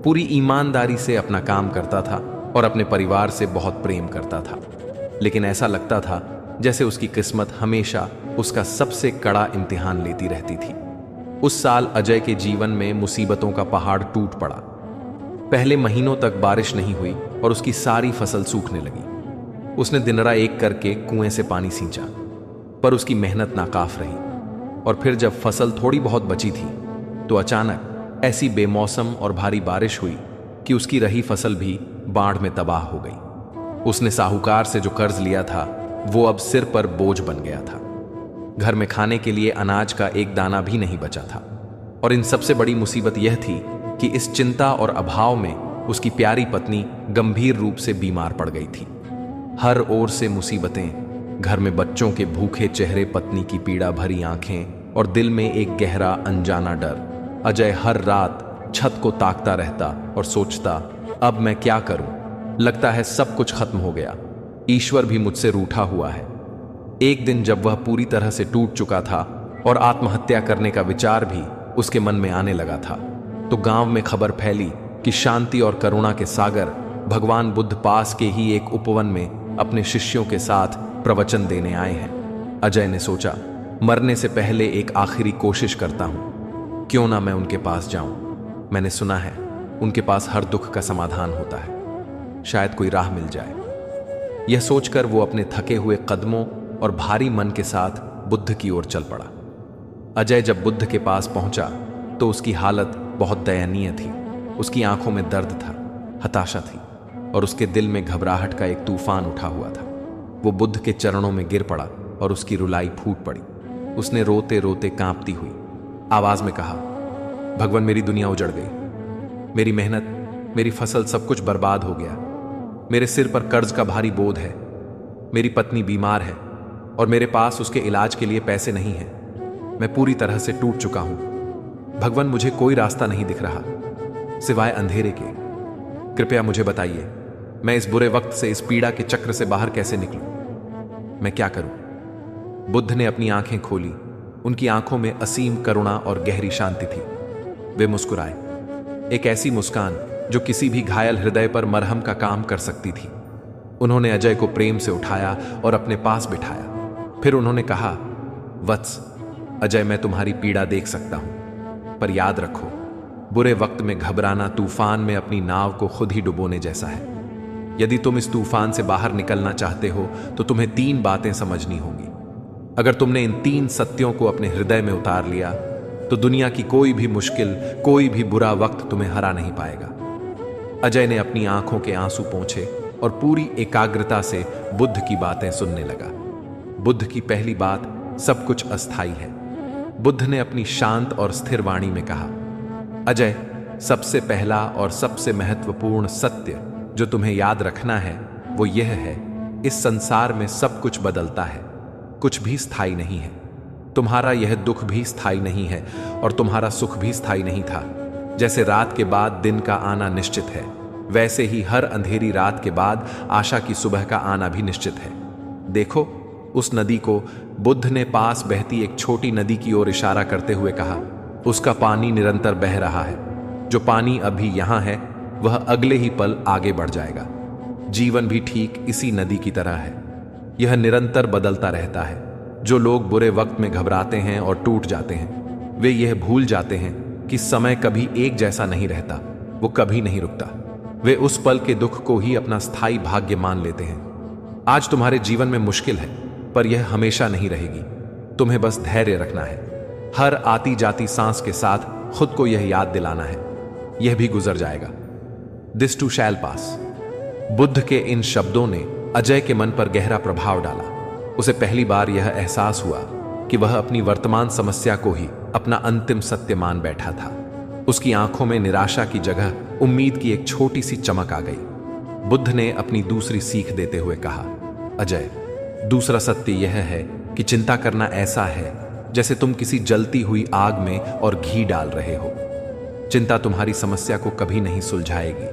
पूरी ईमानदारी से अपना काम करता था और अपने परिवार से बहुत प्रेम करता था। लेकिन ऐसा लगता था जैसे उसकी किस्मत हमेशा उसका सबसे कड़ा इम्तिहान लेती रहती थी। उस साल अजय के जीवन में मुसीबतों का पहाड़ टूट पड़ा। पहले महीनों तक बारिश नहीं हुई और उसकी सारी फसल सूखने लगी। उसने दिन रात एक करके कुएं से पानी सींचा, पर उसकी मेहनत नाकाफ रही। और फिर जब फसल थोड़ी बहुत बची थी, तो अचानक ऐसी बेमौसम और भारी बारिश हुई कि उसकी रही फसल भी बाढ़ में तबाह हो गई। उसने साहूकार से जो कर्ज लिया था, वो अब सिर पर बोझ बन गया था। घर में खाने के लिए अनाज का एक दाना भी नहीं बचा था। और इन सबसे बड़ी मुसीबत यह थी कि इस चिंता और अभाव में उसकी प्यारी पत्नी गंभीर रूप से बीमार पड़ गई थी। हर ओर से मुसीबतें, घर में बच्चों के भूखे चेहरे, पत्नी की पीड़ा भरी आंखें और दिल में एक गहरा अनजाना डर। अजय हर रात छत को ताकता रहता और सोचता, अब मैं क्या करूं? लगता है सब कुछ खत्म हो गया। ईश्वर भी मुझसे रूठा हुआ है। एक दिन जब वह पूरी तरह से टूट चुका था और आत्महत्या करने का विचार भी उसके मन में आने लगा था, तो गांव में खबर फैली कि शांति और करुणा के सागर भगवान बुद्ध पास के ही एक उपवन में अपने शिष्यों के साथ प्रवचन देने आए हैं। अजय ने सोचा, मरने से पहले एक आखिरी कोशिश करता हूं, क्यों ना मैं उनके पास जाऊं। मैंने सुना है उनके पास हर दुख का समाधान होता है, शायद कोई राह मिल जाए। यह सोचकर वो अपने थके हुए कदमों और भारी मन के साथ बुद्ध की ओर चल पड़ा। अजय जब बुद्ध के पास पहुंचा तो उसकी हालत बहुत दयनीय थी। उसकी आंखों में दर्द था, हताशा थी और उसके दिल में घबराहट का एक तूफान उठा हुआ था। वो बुद्ध के चरणों में गिर पड़ा और उसकी रुलाई फूट पड़ी। उसने रोते रोते कांपती हुई आवाज में कहा, भगवान, मेरी दुनिया उजड़ गई। मेरी मेहनत, मेरी फसल, सब कुछ बर्बाद हो गया। मेरे सिर पर कर्ज का भारी बोझ है। मेरी पत्नी बीमार है और मेरे पास उसके इलाज के लिए पैसे नहीं हैं। मैं पूरी तरह से टूट चुका हूं। भगवान, मुझे कोई रास्ता नहीं दिख रहा सिवाय अंधेरे के। कृपया मुझे बताइए, मैं इस बुरे वक्त से, इस पीड़ा के चक्र से बाहर कैसे निकलूं? मैं क्या करूं? बुद्ध ने अपनी आंखें खोली। उनकी आंखों में असीम करुणा और गहरी शांति थी। वे मुस्कुराए, एक ऐसी मुस्कान जो किसी भी घायल हृदय पर मरहम का काम कर सकती थी। उन्होंने अजय को प्रेम से उठाया और अपने पास बिठाया। फिर उन्होंने कहा, वत्स अजय, मैं तुम्हारी पीड़ा देख सकता हूं, पर याद रखो, बुरे वक्त में घबराना तूफान में अपनी नाव को खुद ही डुबोने जैसा है। यदि तुम इस तूफान से बाहर निकलना चाहते हो तो तुम्हें 3 बातें समझनी होंगी। अगर तुमने इन 3 सत्यों को अपने हृदय में उतार लिया तो दुनिया की कोई भी मुश्किल, कोई भी बुरा वक्त तुम्हें हरा नहीं पाएगा। अजय ने अपनी आंखों के आंसू पोंछे और पूरी एकाग्रता से बुद्ध की बातें सुनने लगा। बुद्ध की पहली बात, सब कुछ अस्थायी है। बुद्ध ने अपनी शांत और स्थिर वाणी में कहा, अजय, सबसे पहला और सबसे महत्वपूर्ण सत्य जो तुम्हें याद रखना है वो यह है, इस संसार में सब कुछ बदलता है, कुछ भी स्थायी नहीं है। तुम्हारा यह दुख भी स्थायी नहीं है और तुम्हारा सुख भी स्थायी नहीं था। जैसे रात के बाद दिन का आना निश्चित है, वैसे ही हर अंधेरी रात के बाद आशा की सुबह का आना भी निश्चित है। देखो उस नदी को। बुद्ध ने पास बहती एक छोटी नदी की ओर इशारा करते हुए कहा, उसका पानी निरंतर बह रहा है। जो पानी अभी यहां है वह अगले ही पल आगे बढ़ जाएगा। जीवन भी ठीक इसी नदी की तरह है, यह निरंतर बदलता रहता है। जो लोग बुरे वक्त में घबराते हैं और टूट जाते हैं, वे यह भूल जाते हैं कि समय कभी एक जैसा नहीं रहता, वो कभी नहीं रुकता। वे उस पल के दुख को ही अपना स्थायी भाग्य मान लेते हैं। आज तुम्हारे जीवन में मुश्किल है, पर यह हमेशा नहीं रहेगी। तुम्हें बस धैर्य रखना है। हर आती जाती सांस के साथ खुद को यह याद दिलाना है, यह भी गुजर जाएगा। दिस टू शैल पास। बुद्ध के इन शब्दों ने अजय के मन पर गहरा प्रभाव डाला। उसे पहली बार यह एहसास हुआ कि वह अपनी वर्तमान समस्या को ही अपना अंतिम सत्य मान बैठा था। उसकी आंखों में निराशा की जगह उम्मीद की एक छोटी सी चमक आ गई। बुद्ध ने अपनी दूसरी सीख देते हुए कहा, अजय, दूसरा सत्य यह है कि चिंता करना ऐसा है जैसे तुम किसी जलती हुई आग में और घी डाल रहे हो। चिंता तुम्हारी समस्या को कभी नहीं सुलझाएगी,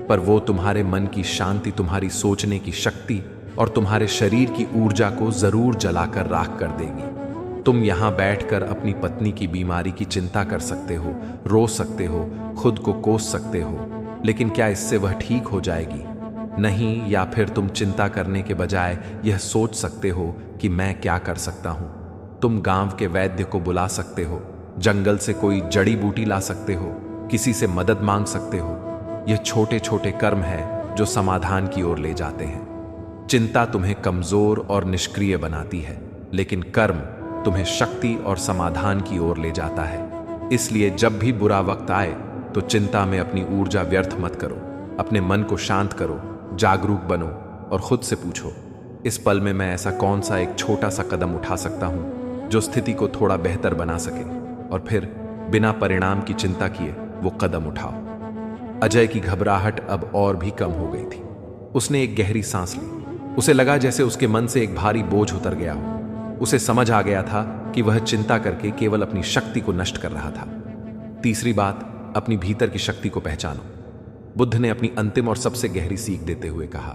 पर वो तुम्हारे मन की शांति, तुम्हारी सोचने की शक्ति और तुम्हारे शरीर की ऊर्जा को जरूर जलाकर राख कर देगी। तुम यहां बैठकर अपनी पत्नी की बीमारी की चिंता कर सकते हो, रो सकते हो, खुद को कोस सकते हो, लेकिन क्या इससे वह ठीक हो जाएगी? नहीं। या फिर तुम चिंता करने के बजाय यह सोच सकते हो कि मैं क्या कर सकता हूं। तुम गांव के वैद्य को बुला सकते हो, जंगल से कोई जड़ी बूटी ला सकते हो, किसी से मदद मांग सकते हो। यह छोटे छोटे कर्म है जो समाधान की ओर ले जाते हैं। चिंता तुम्हें कमजोर और निष्क्रिय बनाती है, लेकिन कर्म तुम्हें शक्ति और समाधान की ओर ले जाता है। इसलिए जब भी बुरा वक्त आए तो चिंता में अपनी ऊर्जा व्यर्थ मत करो। अपने मन को शांत करो, जागरूक बनो और खुद से पूछो, इस पल में मैं ऐसा कौन सा एक छोटा सा कदम उठा सकता हूं जो स्थिति को थोड़ा बेहतर बना सके, और फिर बिना परिणाम की चिंता किए वो कदम उठाओ। अजय की घबराहट अब और भी कम हो गई थी। उसने एक गहरी सांस ली। उसे लगा जैसे उसके मन से एक भारी बोझ उतर गया हो। उसे समझ आ गया था कि वह चिंता करके केवल अपनी शक्ति को नष्ट कर रहा था। तीसरी बात, अपनी भीतर की शक्ति को पहचानो। बुद्ध ने अपनी अंतिम और सबसे गहरी सीख देते हुए कहा,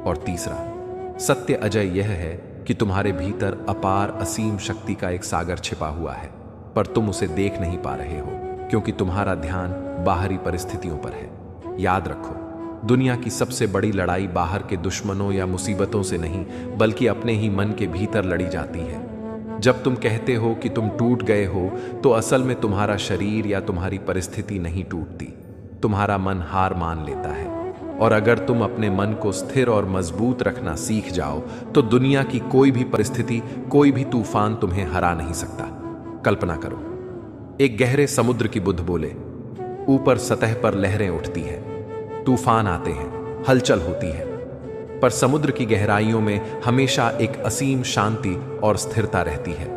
और तीसरा सत्य अजय यह है कि तुम्हारे भीतर अपार असीम शक्ति का एक सागर छिपा हुआ है, पर तुम उसे देख नहीं पा रहे हो क्योंकि तुम्हारा ध्यान बाहरी परिस्थितियों पर है। याद रखो, दुनिया की सबसे बड़ी लड़ाई बाहर के दुश्मनों या मुसीबतों से नहीं, बल्कि अपने ही मन के भीतर लड़ी जाती है। जब तुम कहते हो कि तुम टूट गए हो, तो असल में तुम्हारा शरीर या तुम्हारी परिस्थिति नहीं टूटती, तुम्हारा मन हार मान लेता है। और अगर तुम अपने मन को स्थिर और मजबूत रखना सीख जाओ तो दुनिया की कोई भी परिस्थिति, कोई भी तूफान तुम्हें हरा नहीं सकता। कल्पना करो, एक गहरे समुद्र की बुद्ध बोले, ऊपर सतह पर लहरें उठती हैं, तूफान आते हैं, हलचल होती है, पर समुद्र की गहराइयों में हमेशा एक असीम शांति और स्थिरता रहती है।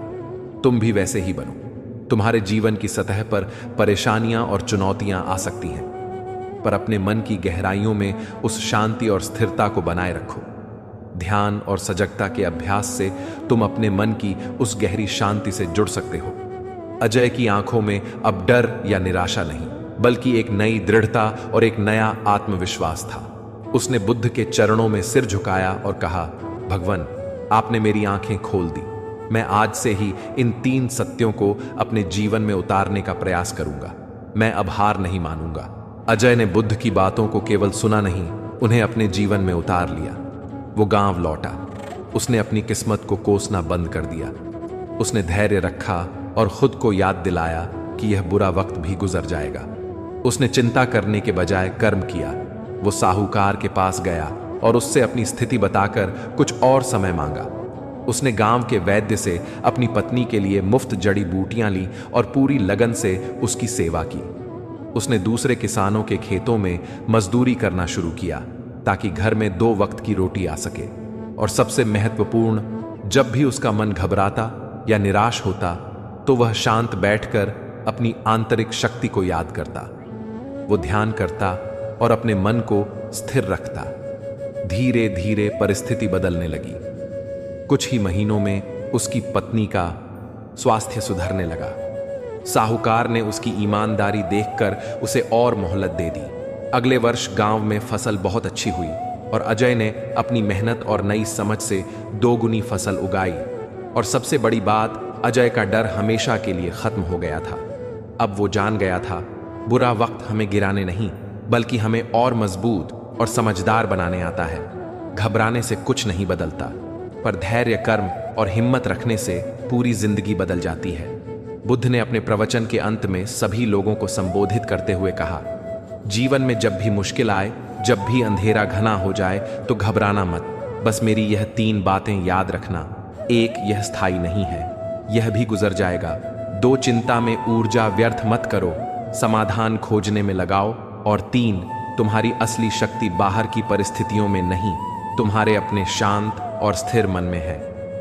तुम भी वैसे ही बनो। तुम्हारे जीवन की सतह पर परेशानियां और चुनौतियां आ सकती हैं, पर अपने मन की गहराइयों में उस शांति और स्थिरता को बनाए रखो। ध्यान और सजगता के अभ्यास से तुम अपने मन की उस गहरी शांति से जुड़ सकते हो। अजय की आंखों में अब डर या निराशा नहीं, बल्कि एक नई दृढ़ता और एक नया आत्मविश्वास था। उसने बुद्ध के चरणों में सिर झुकाया और कहा, भगवान, आपने मेरी आंखें खोल दी। मैं आज से ही इन 3 सत्यों को अपने जीवन में उतारने का प्रयास करूंगा। मैं अब हार नहीं मानूंगा। अजय ने बुद्ध की बातों को केवल सुना नहीं, उन्हें अपने जीवन में उतार लिया। वो गांव लौटा, उसने अपनी किस्मत को कोसना बंद कर दिया। उसने धैर्य रखा और खुद को याद दिलाया कि यह बुरा वक्त भी गुजर जाएगा। उसने चिंता करने के बजाय कर्म किया। वो साहूकार के पास गया और उससे अपनी स्थिति बताकर कुछ और समय मांगा। उसने गांव के वैद्य से अपनी पत्नी के लिए मुफ्त जड़ी बूटियां ली और पूरी लगन से उसकी सेवा की। उसने दूसरे किसानों के खेतों में मजदूरी करना शुरू किया ताकि घर में 2 वक्त की रोटी आ सके। और सबसे महत्वपूर्ण, जब भी उसका मन घबराता या निराश होता तो वह शांत बैठकर अपनी आंतरिक शक्ति को याद करता। वो ध्यान करता और अपने मन को स्थिर रखता। धीरे धीरे परिस्थिति बदलने लगी। कुछ ही महीनों में उसकी पत्नी का स्वास्थ्य सुधरने लगा। साहूकार ने उसकी ईमानदारी देखकर उसे और मोहलत दे दी। अगले वर्ष गांव में फसल बहुत अच्छी हुई और अजय ने अपनी मेहनत और नई समझ से 2 गुनी फसल उगाई। और सबसे बड़ी बात, अजय का डर हमेशा के लिए खत्म हो गया था। अब वो जान गया था, बुरा वक्त हमें गिराने नहीं बल्कि हमें और मजबूत और समझदार बनाने आता है। घबराने से कुछ नहीं बदलता, पर धैर्य, कर्म और हिम्मत रखने से पूरी जिंदगी बदल जाती है। बुद्ध ने अपने प्रवचन के अंत में सभी लोगों को संबोधित करते हुए कहा, जीवन में जब भी मुश्किल आए, जब भी अंधेरा घना हो जाए तो घबराना मत। बस मेरी यह 3 बातें याद रखना। 1, यह स्थायी नहीं है, यह भी गुजर जाएगा। 2, चिंता में ऊर्जा व्यर्थ मत करो, समाधान खोजने में लगाओ। और 3, तुम्हारी असली शक्ति बाहर की परिस्थितियों में नहीं, तुम्हारे अपने शांत और स्थिर मन में है।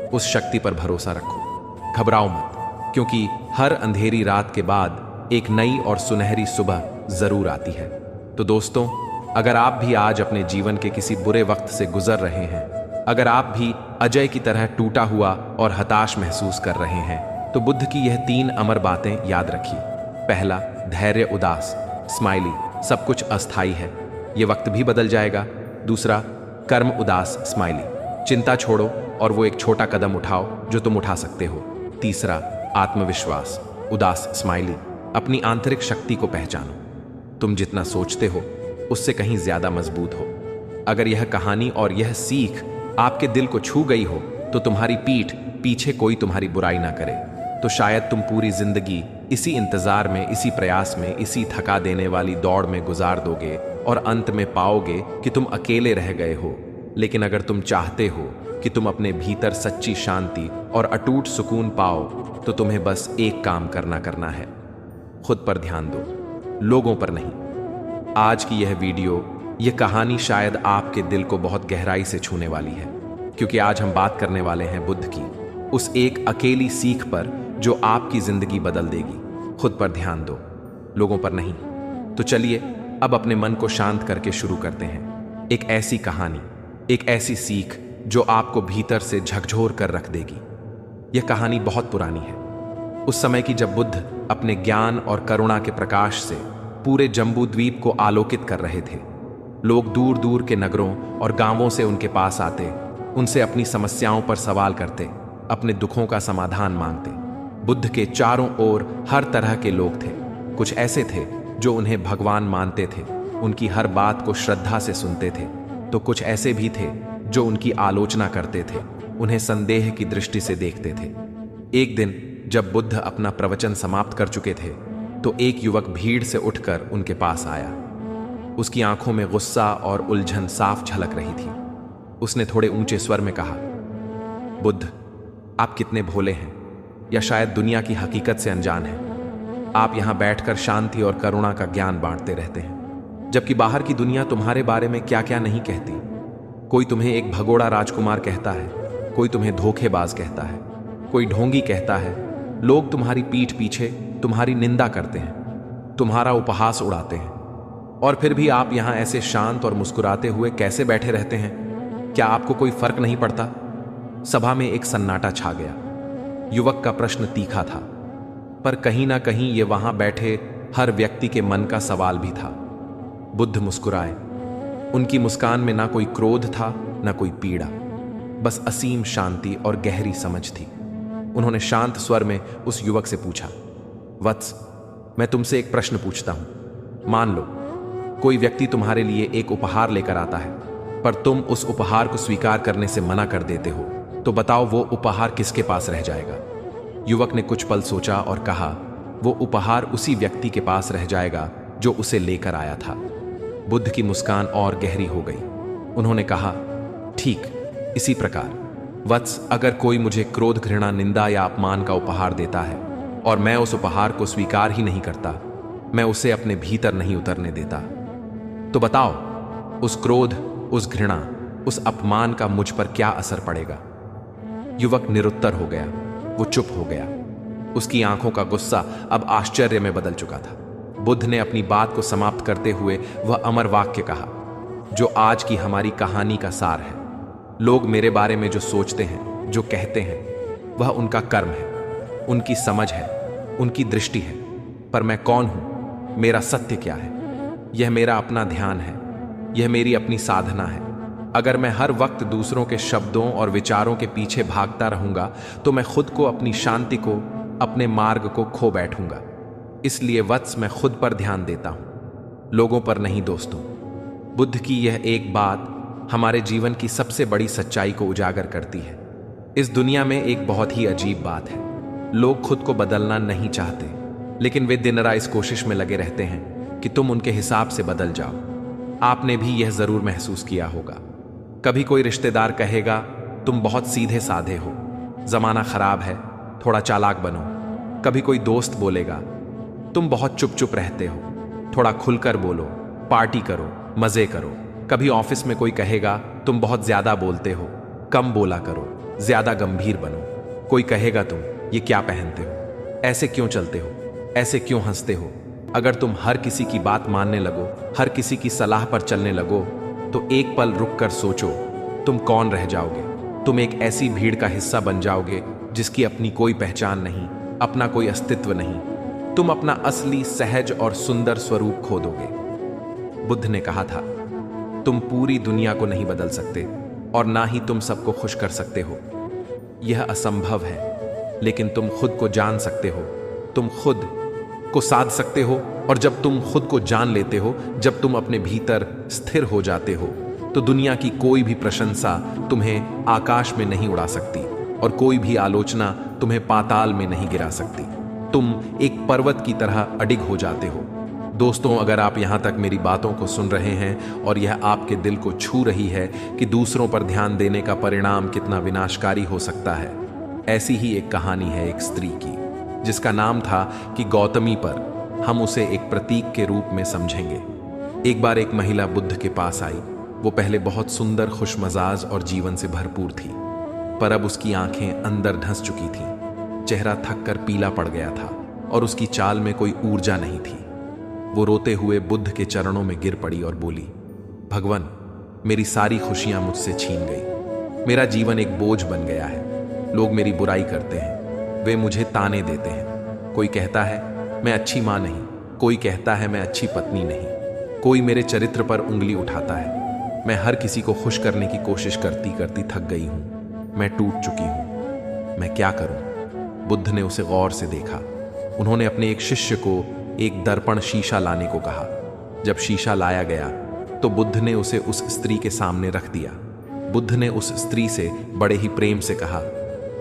उस शक्ति पर भरोसा रखो, घबराओ मत, क्योंकि हर अंधेरी रात के बाद एक नई और सुनहरी सुबह जरूर आती है। तो दोस्तों, अगर आप भी आज अपने जीवन के किसी बुरे वक्त से गुजर रहे हैं, अगर आप भी अजय की तरह टूटा हुआ और हताश महसूस कर रहे हैं, तो बुद्ध की यह 3 अमर बातें याद रखिए। पहला, धैर्य उदास, स्माइली, सब कुछ अस्थाई है, ये वक्त भी बदल जाएगा। दूसरा, कर्म उदास, स्माइली, चिंता छोड़ो और वो एक छोटा कदम उठाओ जो तुम उठा सकते हो। तीसरा, आत्मविश्वास, उदास, स्माइली, अपनी आंतरिक शक्ति को पहचानो। तुम जितना सोचते हो उससे कहीं ज्यादा मजबूत हो। अगर यह कहानी और यह सीख आपके दिल को छू गई हो तो तुम्हारी पीठ पीछे कोई तुम्हारी बुराई ना करे। तो शायद तुम पूरी जिंदगी इसी इंतजार में, इसी प्रयास में, इसी थका देने वाली दौड़ में गुजार दोगे और अंत में पाओगे कि तुम अकेले रह गए हो। लेकिन अगर तुम चाहते हो कि तुम अपने भीतर सच्ची शांति और अटूट सुकून पाओ तो तुम्हें बस एक काम करना है, खुद पर ध्यान दो, लोगों पर नहीं। आज की यह वीडियो, यह कहानी शायद आपके दिल को बहुत गहराई से छूने वाली है, क्योंकि आज हम बात करने वाले हैं बुद्ध की उस एक अकेली सीख पर जो आपकी जिंदगी बदल देगी। खुद पर ध्यान दो, लोगों पर नहीं। तो चलिए अब अपने मन को शांत करके शुरू करते हैं। एक ऐसी कहानी, एक ऐसी सीख जो आपको भीतर से झकझोर कर रख देगी। यह कहानी बहुत पुरानी है, उस समय की जब बुद्ध अपने ज्ञान और करुणा के प्रकाश से पूरे जम्बू द्वीप को आलोकित कर रहे थे। लोग दूर दूर के नगरों और गांवों से उनके पास आते, उनसे अपनी समस्याओं पर सवाल करते, अपने दुखों का समाधान मांगते। बुद्ध के चारों ओर हर तरह के लोग थे। कुछ ऐसे थे जो उन्हें भगवान मानते थे, उनकी हर बात को श्रद्धा से सुनते थे, तो कुछ ऐसे भी थे जो उनकी आलोचना करते थे, उन्हें संदेह की दृष्टि से देखते थे। एक दिन जब बुद्ध अपना प्रवचन समाप्त कर चुके थे तो एक युवक भीड़ से उठकर उनके पास आया। उसकी आंखों में गुस्सा और उलझन साफ झलक रही थी। उसने थोड़े ऊंचे स्वर में कहा, बुद्ध, आप कितने भोले हैं, या शायद दुनिया की हकीकत से अनजान हैं। आप यहां बैठकर शांति और करुणा का ज्ञान बांटते रहते हैं, जबकि बाहर की दुनिया तुम्हारे बारे में क्या क्या नहीं कहती। कोई तुम्हें एक भगोड़ा राजकुमार कहता है, कोई तुम्हें धोखेबाज कहता है, कोई ढोंगी कहता है। लोग तुम्हारी पीठ पीछे तुम्हारी निंदा करते हैं, तुम्हारा उपहास उड़ाते हैं, और फिर भी आप यहां ऐसे शांत और मुस्कुराते हुए कैसे बैठे रहते हैं? क्या आपको कोई फर्क नहीं पड़ता? सभा में एक सन्नाटा छा गया। युवक का प्रश्न तीखा था, पर कहीं ना कहीं ये वहां बैठे हर व्यक्ति के मन का सवाल भी था। बुद्ध मुस्कुराए। उनकी मुस्कान में ना कोई क्रोध था, ना कोई पीड़ा, बस असीम शांति और गहरी समझ थी। उन्होंने शांत स्वर में उस युवक से पूछा, वत्स, मैं तुमसे एक प्रश्न पूछता हूं। मान लो कोई व्यक्ति तुम्हारे लिए एक उपहार लेकर आता है, पर तुम उस उपहार को स्वीकार करने से मना कर देते हो। तो बताओ वो उपहार किसके पास रह जाएगा? युवक ने कुछ पल सोचा और कहा, वो उपहार उसी व्यक्ति के पास रह जाएगा जो उसे लेकर आया था। बुद्ध की मुस्कान और गहरी हो गई। उन्होंने कहा, ठीक इसी प्रकार वत्स, अगर कोई मुझे क्रोध, घृणा, निंदा या अपमान का उपहार देता है और मैं उस उपहार को स्वीकार ही नहीं करता, मैं उसे अपने भीतर नहीं उतरने देता, तो बताओ उस क्रोध, उस घृणा, उस अपमान का मुझ पर क्या असर पड़ेगा? युवक निरुत्तर हो गया। वो चुप हो गया। उसकी आंखों का गुस्सा अब आश्चर्य में बदल चुका था। बुद्ध ने अपनी बात को समाप्त करते हुए वह अमर वाक्य कहा, जो आज की हमारी कहानी का सार है। लोग मेरे बारे में जो सोचते हैं, जो कहते हैं, वह उनका कर्म है, उनकी समझ है, उनकी दृष्टि है। पर मैं कौन हूं? मेरा सत्य क्या है? यह मेरा अपना ध्यान है, यह मेरी अपनी साधना है। अगर मैं हर वक्त दूसरों के शब्दों और विचारों के पीछे भागता रहूंगा तो मैं खुद को, अपनी शांति को, अपने मार्ग को खो बैठूंगा। इसलिए वत्स, मैं खुद पर ध्यान देता हूं, लोगों पर नहीं दोस्तों। बुद्ध की यह एक बात हमारे जीवन की सबसे बड़ी सच्चाई को उजागर करती है। इस दुनिया में एक बहुत ही अजीब बात है। लोग खुद को बदलना नहीं चाहते, लेकिन वे दिन रात इस कोशिश में लगे रहते हैं कि तुम उनके हिसाब से बदल जाओ। आपने भी यह जरूर महसूस किया होगा। कभी कोई रिश्तेदार कहेगा, तुम बहुत सीधे साधे हो, जमाना खराब है, थोड़ा चालाक बनो। कभी कोई दोस्त बोलेगा, तुम बहुत चुप चुप रहते हो, थोड़ा खुलकर बोलो, पार्टी करो, मजे करो। कभी ऑफिस में कोई कहेगा, तुम बहुत ज्यादा बोलते हो, कम बोला करो, ज्यादा गंभीर बनो। कोई कहेगा, तुम ये क्या पहनते हो, ऐसे क्यों चलते हो, ऐसे क्यों हंसते हो। अगर तुम हर किसी की बात मानने लगो, हर किसी की सलाह पर चलने लगो, तो एक पल रुक कर सोचो, तुम कौन रह जाओगे? तुम एक ऐसी भीड़ का हिस्सा बन जाओगे जिसकी अपनी कोई पहचान नहीं, अपना कोई अस्तित्व नहीं। तुम अपना असली, सहज और सुंदर स्वरूप खो दोगे। बुद्ध ने कहा था, तुम पूरी दुनिया को नहीं बदल सकते और ना ही तुम सबको खुश कर सकते हो। यह असंभव है, लेकिन तुम खुद को जान सकते हो, तुम खुद को साध सकते हो। और जब तुम खुद को जान लेते हो, जब तुम अपने भीतर स्थिर हो जाते हो, तो दुनिया की कोई भी प्रशंसा तुम्हें आकाश में नहीं उड़ा सकती और कोई भी आलोचना तुम्हें पाताल में नहीं गिरा सकती। तुम एक पर्वत की तरह अडिग हो जाते हो। दोस्तों, अगर आप यहाँ तक मेरी बातों को सुन रहे हैं और यह आपके दिल को छू रही है कि दूसरों पर ध्यान देने का परिणाम कितना विनाशकारी हो सकता है, ऐसी ही एक कहानी है एक स्त्री की, जिसका नाम था कि गौतमी, पर हम उसे एक प्रतीक के रूप में समझेंगे। एक बार एक महिला बुद्ध के पास आई। वो पहले बहुत सुंदर, खुशमजाज और जीवन से भरपूर थी, पर अब उसकी आंखें अंदर धंस चुकी थीं। चेहरा थक कर पीला पड़ गया था और उसकी चाल में कोई ऊर्जा नहीं थी। वो रोते हुए बुद्ध के चरणों में गिर पड़ी और बोली, भगवान, मेरी सारी खुशियां मुझसे छीन गई। मेरा जीवन एक बोझ बन गया है। लोग मेरी बुराई करते हैं, वे मुझे ताने देते हैं। कोई कहता है मैं अच्छी मां नहीं, कोई कहता है मैं अच्छी पत्नी नहीं, कोई मेरे चरित्र पर उंगली उठाता है। मैं हर किसी को खुश करने की कोशिश करती करती थक गई हूं। मैं टूट चुकी हूं। मैं क्या करूं? बुद्ध ने उसे गौर से देखा। उन्होंने अपने एक शिष्य को एक दर्पण, शीशा लाने को कहा। जब शीशा लाया गया तो बुद्ध ने उसे उस स्त्री के सामने रख दिया। बुद्ध ने उस स्त्री से बड़े ही प्रेम से कहा,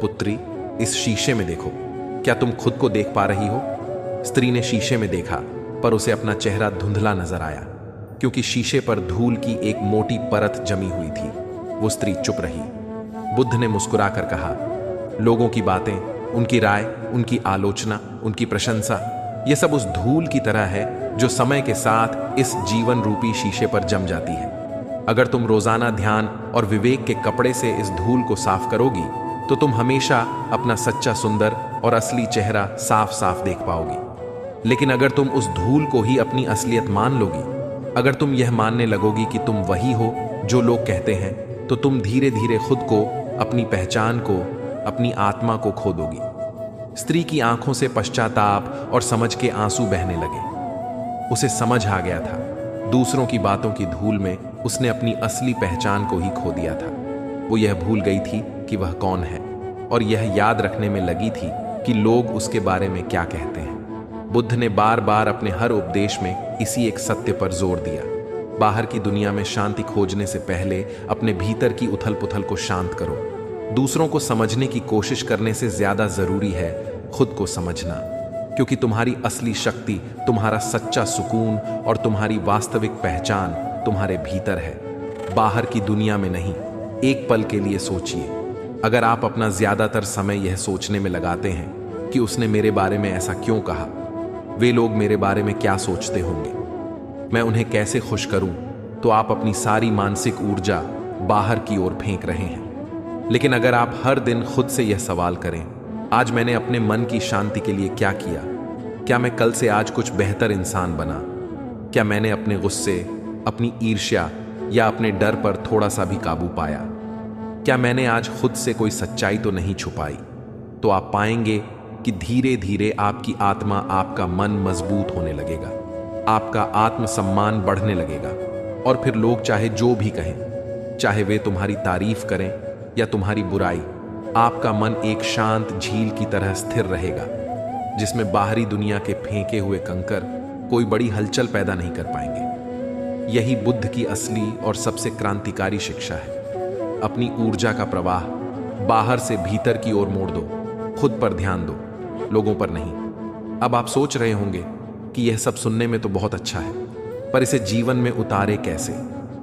पुत्री, इस शीशे में देखो, क्या तुम खुद को देख पा रही हो? स्त्री ने शीशे में देखा, पर उसे अपना चेहरा धुंधला नजर आया, क्योंकि शीशे पर धूल की एक मोटी परत जमी हुई थी। वो स्त्री चुप रही। बुद्ध ने मुस्कुराकर कहा, लोगों की बातें, उनकी राय, उनकी आलोचना, उनकी प्रशंसा, यह सब उस धूल की तरह है जो समय के साथ इस जीवन रूपी शीशे पर जम जाती है। अगर तुम रोजाना ध्यान और विवेक के कपड़े से इस धूल को साफ करोगी, तो तुम हमेशा अपना सच्चा, सुंदर और असली चेहरा साफ साफ देख पाओगी। लेकिन अगर तुम उस धूल को ही अपनी असलियत मान लोगी, अगर तुम यह मानने लगोगी कि तुम वही हो जो लोग कहते हैं, तो तुम धीरे धीरे खुद को, अपनी पहचान को, अपनी आत्मा को खो दोगी। स्त्री की आंखों से पश्चाताप और समझ के आंसू बहने लगे। उसे समझ आ गया था, दूसरों की बातों की धूल में उसने अपनी असली पहचान को ही खो दिया था। वो यह भूल गई थी कि वह कौन है, और यह याद रखने में लगी थी कि लोग उसके बारे में क्या कहते हैं। बुद्ध ने बार बार अपने हर उपदेश में इसी एक सत्य पर जोर दिया, बाहर की दुनिया में शांति खोजने से पहले अपने भीतर की उथल पुथल को शांत करो। दूसरों को समझने की कोशिश करने से ज्यादा जरूरी है खुद को समझना, क्योंकि तुम्हारी असली शक्ति, तुम्हारा सच्चा सुकून और तुम्हारी वास्तविक पहचान तुम्हारे भीतर है, बाहर की दुनिया में नहीं। एक पल के लिए सोचिए, अगर आप अपना ज्यादातर समय यह सोचने में लगाते हैं कि उसने मेरे बारे में ऐसा क्यों कहा, वे लोग मेरे बारे में क्या सोचते होंगे, मैं उन्हें कैसे खुश करूं, तो आप अपनी सारी मानसिक ऊर्जा बाहर की ओर फेंक रहे हैं। लेकिन अगर आप हर दिन खुद से यह सवाल करें, आज मैंने अपने मन की शांति के लिए क्या किया? क्या मैं कल से आज कुछ बेहतर इंसान बना? क्या मैंने अपने गुस्से, अपनी ईर्ष्या या अपने डर पर थोड़ा सा भी काबू पाया? क्या मैंने आज खुद से कोई सच्चाई तो नहीं छुपाई? तो आप पाएंगे कि धीरे धीरे आपकी आत्मा, आपका मन मजबूत होने लगेगा, आपका आत्मसम्मान बढ़ने लगेगा, और फिर लोग चाहे जो भी कहें, चाहे वे तुम्हारी तारीफ करें या तुम्हारी बुराई, आपका मन एक शांत झील की तरह स्थिर रहेगा, जिसमें बाहरी दुनिया के फेंके हुए कंकर कोई बड़ी हलचल पैदा नहीं कर पाएंगे। यही बुद्ध की असली और सबसे क्रांतिकारी शिक्षा है। अपनी ऊर्जा का प्रवाह बाहर से भीतर की ओर मोड़ दो, खुद पर ध्यान दो, लोगों पर नहीं। अब आप सोच रहे होंगे कि यह सब सुनने में तो बहुत अच्छा है, पर इसे जीवन में उतारे कैसे?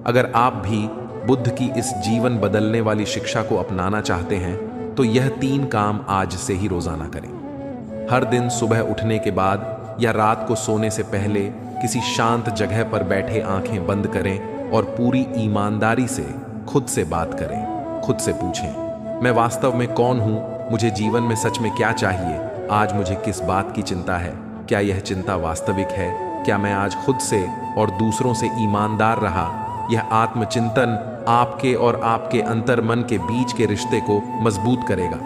अगर आप भी बुद्ध की इस जीवन बदलने वाली शिक्षा को अपनाना चाहते हैं, तो यह 3 काम आज से ही रोजाना करें। हर दिन सुबह उठने के बाद या रात को सोने से पहले किसी शांत जगह पर बैठे आंखें बंद करें और पूरी ईमानदारी से खुद से बात करें। खुद से पूछें, मैं वास्तव में कौन हूं? मुझे जीवन में सच में क्या चाहिए? आज मुझे किस बात की चिंता है? क्या यह चिंता वास्तविक है? क्या मैं आज खुद से और दूसरों से ईमानदार रहा? यह आत्मचिंतन आपके और आपके अंतर्मन के बीच के रिश्ते को मजबूत करेगा।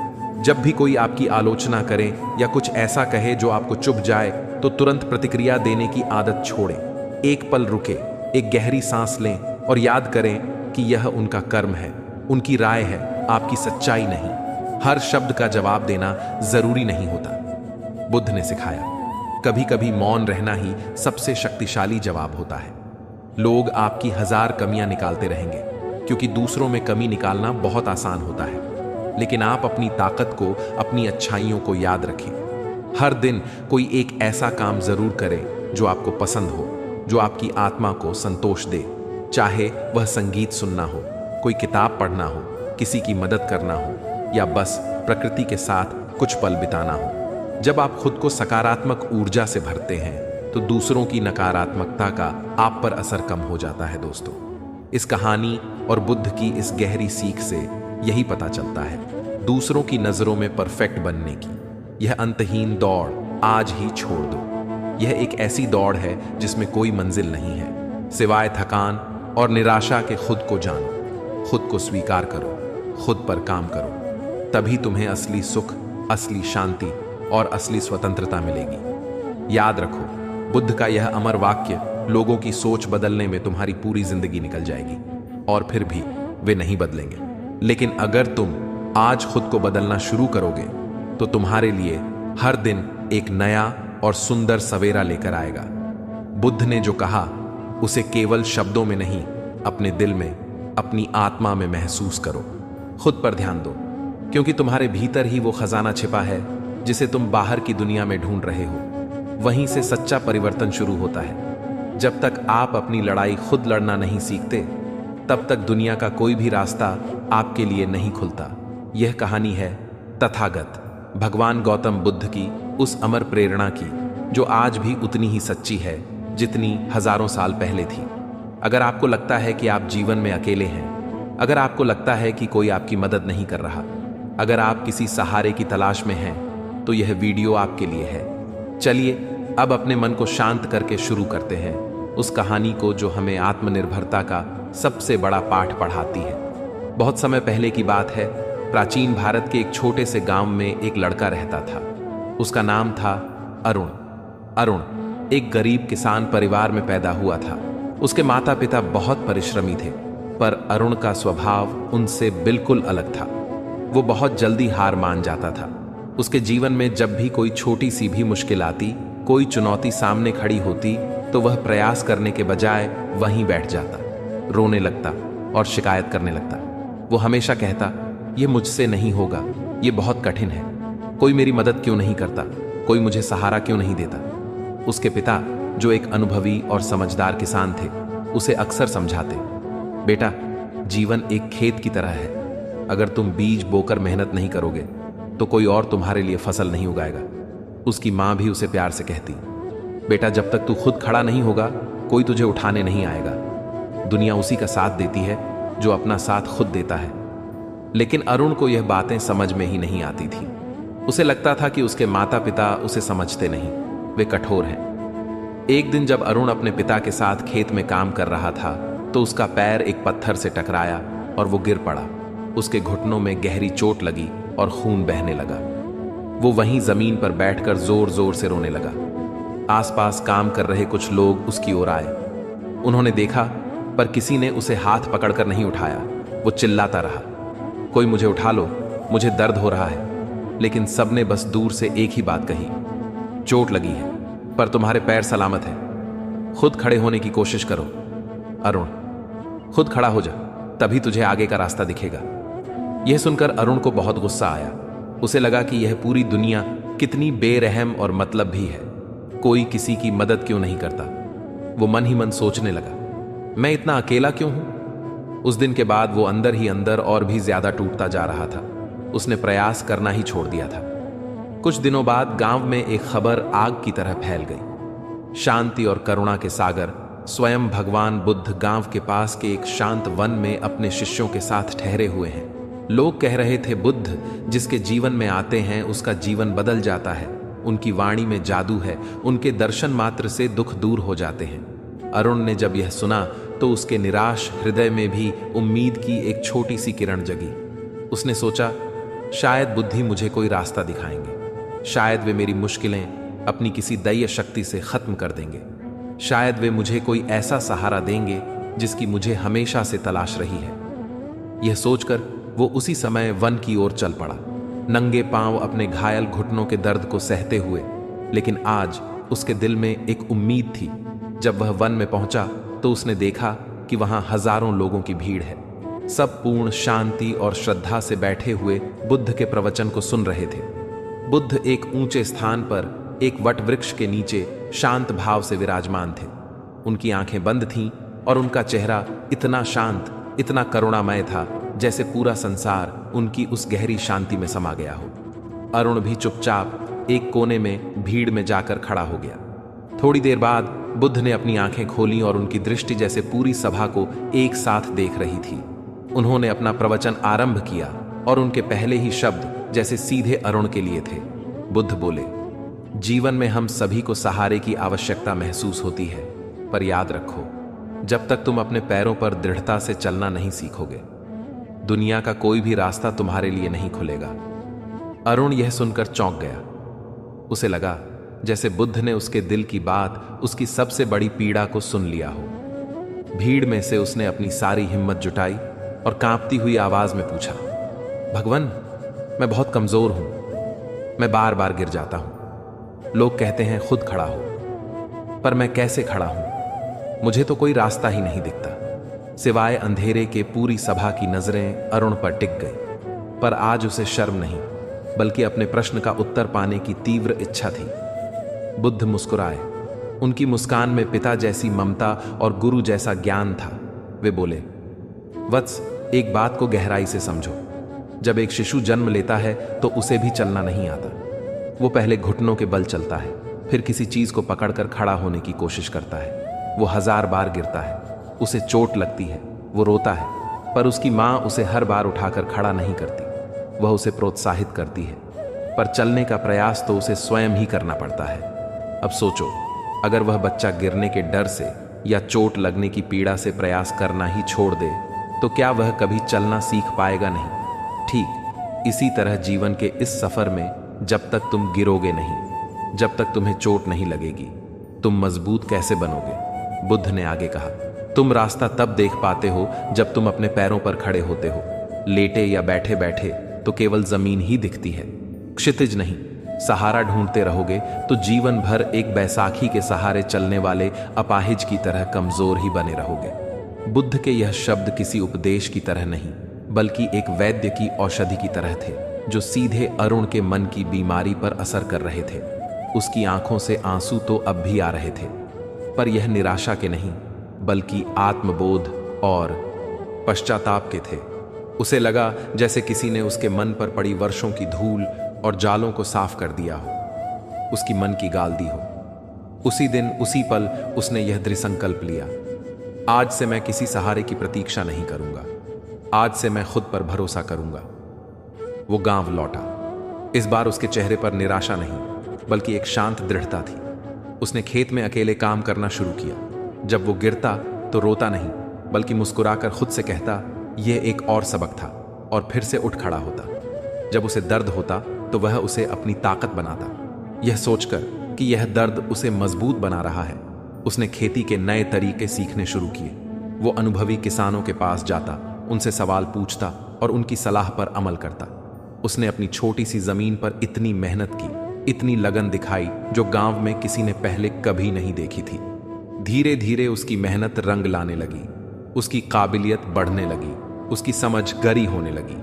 जब भी कोई आपकी आलोचना करे या कुछ ऐसा कहे जो आपको चुभ जाए, तो तुरंत प्रतिक्रिया देने की आदत छोड़ें। एक पल रुके, एक गहरी सांस लें और याद करें कि यह उनका कर्म है, उनकी राय है, आपकी सच्चाई नहीं। हर शब्द का जवाब देना जरूरी नहीं होता। बुद्ध ने सिखाया, कभी कभी मौन रहना ही सबसे शक्तिशाली जवाब होता है। लोग आपकी 1000 कमियां निकालते रहेंगे, क्योंकि दूसरों में कमी निकालना बहुत आसान होता है, लेकिन आप अपनी ताकत को, अपनी अच्छाइयों को याद रखें। हर दिन कोई एक ऐसा काम जरूर करें जो आपको पसंद हो, जो आपकी आत्मा को संतोष दे, चाहे वह संगीत सुनना हो, कोई किताब पढ़ना हो, किसी की मदद करना हो, या बस प्रकृति के साथ कुछ पल बिताना हो। जब आप खुद को सकारात्मक ऊर्जा से भरते हैं, तो दूसरों की नकारात्मकता का आप पर असर कम हो जाता है। दोस्तों, इस कहानी और बुद्ध की इस गहरी सीख से यही पता चलता है, दूसरों की नजरों में परफेक्ट बनने की यह अंतहीन दौड़ आज ही छोड़ दो। यह एक ऐसी दौड़ है जिसमें कोई मंजिल नहीं है सिवाय थकान और निराशा के। खुद को जानो, खुद को स्वीकार करो, खुद पर काम करो, तभी तुम्हें असली सुख, असली शांति और असली स्वतंत्रता मिलेगी। याद रखो, बुद्ध का यह अमर वाक्य लोगों की सोच बदलने में तुम्हारी पूरी जिंदगी निकल जाएगी, और फिर भी वे नहीं बदलेंगे। लेकिन अगर तुम आज खुद को बदलना शुरू करोगे, तो तुम्हारे लिए हर दिन एक नया और सुंदर सवेरा लेकर आएगा। बुद्ध ने जो कहा, उसे केवल शब्दों में नहीं, अपने दिल में, अपनी आत्मा में महसूस करो। खुद पर ध्यान दो, क्योंकि तुम्हारे भीतर ही वो खजाना छिपा है जिसे तुम बाहर की दुनिया में ढूंढ रहे हो। वहीं से सच्चा परिवर्तन शुरू होता है। जब तक आप अपनी लड़ाई खुद लड़ना नहीं सीखते, तब तक दुनिया का कोई भी रास्ता आपके लिए नहीं खुलता। यह कहानी है तथागत, भगवान गौतम बुद्ध की उस अमर प्रेरणा की, जो आज भी उतनी ही सच्ची है जितनी हजारों साल पहले थी। अगर आपको लगता है कि आप जीवन में अकेले हैं, अगर आपको लगता है कि कोई आपकी मदद नहीं कर रहा, अगर आप किसी सहारे की तलाश में हैं, तो यह वीडियो आपके लिए है। चलिए अब अपने मन को शांत करके शुरू करते हैं उस कहानी को जो हमें आत्मनिर्भरता का सबसे बड़ा पाठ पढ़ाती है। बहुत समय पहले की बात है। प्राचीन भारत के एक छोटे से गांव में एक लड़का रहता था। उसका नाम था अरुण। अरुण एक गरीब किसान परिवार में पैदा हुआ था। उसके माता पिता बहुत परिश्रमी थे, पर अरुण का स्वभाव उनसे बिल्कुल अलग था। वो बहुत जल्दी हार मान जाता था। उसके जीवन में जब भी कोई छोटी सी भी मुश्किल आती, कोई चुनौती सामने खड़ी होती, तो वह प्रयास करने के बजाय वहीं बैठ जाता, रोने लगता और शिकायत करने लगता। वो हमेशा कहता, ये मुझसे नहीं होगा, ये बहुत कठिन है। कोई मेरी मदद क्यों नहीं करता, कोई मुझे सहारा क्यों नहीं देता। उसके पिता, जो एक अनुभवी और समझदार किसान थे, उसे अक्सर समझाते, बेटा, जीवन एक खेत की तरह है। अगर तुम बीज बोकर मेहनत नहीं करोगे तो कोई और तुम्हारे लिए फसल नहीं उगाएगा। उसकी माँ भी उसे प्यार से कहती, बेटा, जब तक तू खुद खड़ा नहीं होगा कोई तुझे उठाने नहीं आएगा। दुनिया उसी का साथ देती है जो अपना साथ खुद देता है। लेकिन अरुण को यह बातें समझ में ही नहीं आती थी। उसे लगता था कि उसके माता पिता उसे समझते नहीं, वे कठोर हैं। एक दिन जब अरुण अपने पिता के साथ खेत में काम कर रहा था तो उसका पैर एक पत्थर से टकराया और वो गिर पड़ा। उसके घुटनों में गहरी चोट लगी और खून बहने लगा। वो वहीं जमीन पर बैठकर जोर जोर से रोने लगा। आसपास काम कर रहे कुछ लोग उसकी ओर आए। उन्होंने देखा, पर किसी ने उसे हाथ पकड़कर नहीं उठाया। वो चिल्लाता रहा, कोई मुझे उठा लो, मुझे दर्द हो रहा है। लेकिन सबने बस दूर से एक ही बात कही, चोट लगी है पर तुम्हारे पैर सलामत हैं। खुद खड़े होने की कोशिश करो अरुण, खुद खड़ा हो जा, तभी तुझे आगे का रास्ता दिखेगा। यह सुनकर अरुण को बहुत गुस्सा आया। उसे लगा कि यह पूरी दुनिया कितनी बेरहम और मतलब भी है। कोई किसी की मदद क्यों नहीं करता। वो मन ही मन सोचने लगा, मैं इतना अकेला क्यों हूं। उस दिन के बाद वो अंदर ही अंदर और भी ज्यादा टूटता जा रहा था। उसने प्रयास करना ही छोड़ दिया था। कुछ दिनों बाद गांव में एक खबर आग की तरह फैल गई। शांति और करुणा के सागर स्वयं भगवान बुद्ध गांव के पास के एक शांत वन में अपने शिष्यों के साथ ठहरे हुए हैं। लोग कह रहे थे, बुद्ध जिसके जीवन में आते हैं उसका जीवन बदल जाता है। उनकी वाणी में जादू है, उनके दर्शन मात्र से दुख दूर हो जाते हैं। अरुण ने जब यह सुना तो उसके निराश हृदय में भी उम्मीद की एक छोटी सी किरण जगी। उसने सोचा, शायद बुद्धि मुझे कोई रास्ता दिखाएंगे। शायद वे मेरी मुश्किलें अपनी किसी दैय शक्ति से खत्म कर देंगे। शायद वे मुझे कोई ऐसा सहारा देंगे जिसकी मुझे हमेशा से तलाश रही है। यह सोचकर वो उसी समय वन की ओर चल पड़ा, नंगे पांव अपने घायल घुटनों के दर्द को सहते हुए। लेकिन आज उसके दिल में एक उम्मीद थी। जब वह वन में पहुंचा तो उसने देखा कि वहां हजारों लोगों की भीड़ है। सब पूर्ण शांति और श्रद्धा से बैठे हुए बुद्ध के प्रवचन को सुन रहे थे। बुद्ध एक ऊंचे स्थान पर एक वट वृक्ष के नीचे शांत भाव से विराजमान थे। उनकी आंखें बंद थीं और उनका चेहरा इतना शांत, इतना करुणामय था जैसे पूरा संसार उनकी उस गहरी शांति में समा गया हो। अरुण भी चुपचाप एक कोने में भीड़ में जाकर खड़ा हो गया। थोड़ी देर बाद बुद्ध ने अपनी आंखें खोलीं और उनकी दृष्टि जैसे पूरी सभा को एक साथ देख रही थी। उन्होंने अपना प्रवचन आरंभ किया और उनके पहले ही शब्द जैसे सीधे अरुण के लिए थे। बुद्ध बोले, जीवन में हम सभी को सहारे की आवश्यकता महसूस होती है, पर याद रखो, जब तक तुम अपने पैरों पर दृढ़ता से चलना नहीं सीखोगे, दुनिया का कोई भी रास्ता तुम्हारे लिए नहीं खुलेगा। अरुण यह सुनकर चौंक गया। उसे लगा जैसे बुद्ध ने उसके दिल की बात, उसकी सबसे बड़ी पीड़ा को सुन लिया हो। भीड़ में से उसने अपनी सारी हिम्मत जुटाई और कांपती हुई आवाज में पूछा, भगवान, मैं बहुत कमजोर हूं, मैं बार बार गिर जाता हूं। लोग कहते हैं खुद खड़ा हो, पर मैं कैसे खड़ा हूं। मुझे तो कोई रास्ता ही नहीं दिखता। सिवाय अंधेरे के पूरी सभा की नजरें अरुण पर टिक गई, पर आज उसे शर्म नहीं बल्कि अपने प्रश्न का उत्तर पाने की तीव्र इच्छा थी। बुद्ध मुस्कुराए। उनकी मुस्कान में पिता जैसी ममता और गुरु जैसा ज्ञान था। वे बोले, वत्स, एक बात को गहराई से समझो। जब एक शिशु जन्म लेता है तो उसे भी चलना नहीं आता। वो पहले घुटनों के बल चलता है, फिर किसी चीज को पकड़कर खड़ा होने की कोशिश करता है। वो 1000 बार गिरता है, उसे चोट लगती है, वो रोता है, पर उसकी माँ उसे हर बार उठाकर खड़ा नहीं करती। वह उसे प्रोत्साहित करती है, पर चलने का प्रयास तो उसे स्वयं ही करना पड़ता है। अब सोचो, अगर वह बच्चा गिरने के डर से या चोट लगने की पीड़ा से प्रयास करना ही छोड़ दे तो क्या वह कभी चलना सीख पाएगा नहीं। ठीक इसी तरह जीवन के इस सफर में जब तक तुम गिरोगे नहीं, जब तक तुम्हें चोट नहीं लगेगी, तुम मजबूत कैसे बनोगे। बुद्ध ने आगे कहा, तुम रास्ता तब देख पाते हो जब तुम अपने पैरों पर खड़े होते हो। लेटे या बैठे बैठे तो केवल जमीन ही दिखती है, क्षितिज नहीं। सहारा ढूंढते रहोगे तो जीवन भर एक बैसाखी के सहारे चलने वाले अपाहिज की तरह कमजोर ही बने रहोगे। बुद्ध के यह शब्द किसी उपदेश की तरह नहीं, बल्कि एक वैद्य की औषधि की तरह थे, जो सीधे अरुण के मन की बीमारी पर असर कर रहे थे। उसकी आंखों से आंसू तो अब भी आ रहे थे, पर यह निराशा के नहीं, बल्कि आत्मबोध और पश्चाताप के थे। उसे लगा जैसे किसी ने उसके मन पर पड़ी वर्षों की धूल और जालों को साफ कर दिया हो, उसकी मन की गाल दी हो। उसी दिन उसी पल उसने यह दृढ़ संकल्प लिया, आज से मैं किसी सहारे की प्रतीक्षा नहीं करूंगा, आज से मैं खुद पर भरोसा करूंगा। वो गांव लौटा। इस बार उसके चेहरे पर निराशा नहीं, बल्कि एक शांत दृढ़ता थी। उसने खेत में अकेले काम करना शुरू किया। जब वो गिरता तो रोता नहीं, बल्कि मुस्कुराकर खुद से कहता, यह एक और सबक था, और फिर से उठ खड़ा होता। जब उसे दर्द होता तो वह उसे अपनी ताकत बनाता, यह सोचकर कि यह दर्द उसे मजबूत बना रहा है। उसने खेती के नए तरीके सीखने शुरू किए। वो अनुभवी किसानों के पास जाता, उनसे सवाल पूछता और उनकी सलाह पर अमल करता। उसने अपनी छोटी सी जमीन पर इतनी मेहनत की, इतनी लगन दिखाई, जो गांव में किसी ने पहले कभी नहीं देखी थी। धीरे धीरे उसकी मेहनत रंग लाने लगी, उसकी काबिलियत बढ़ने लगी, उसकी समझ गहरी होने लगी।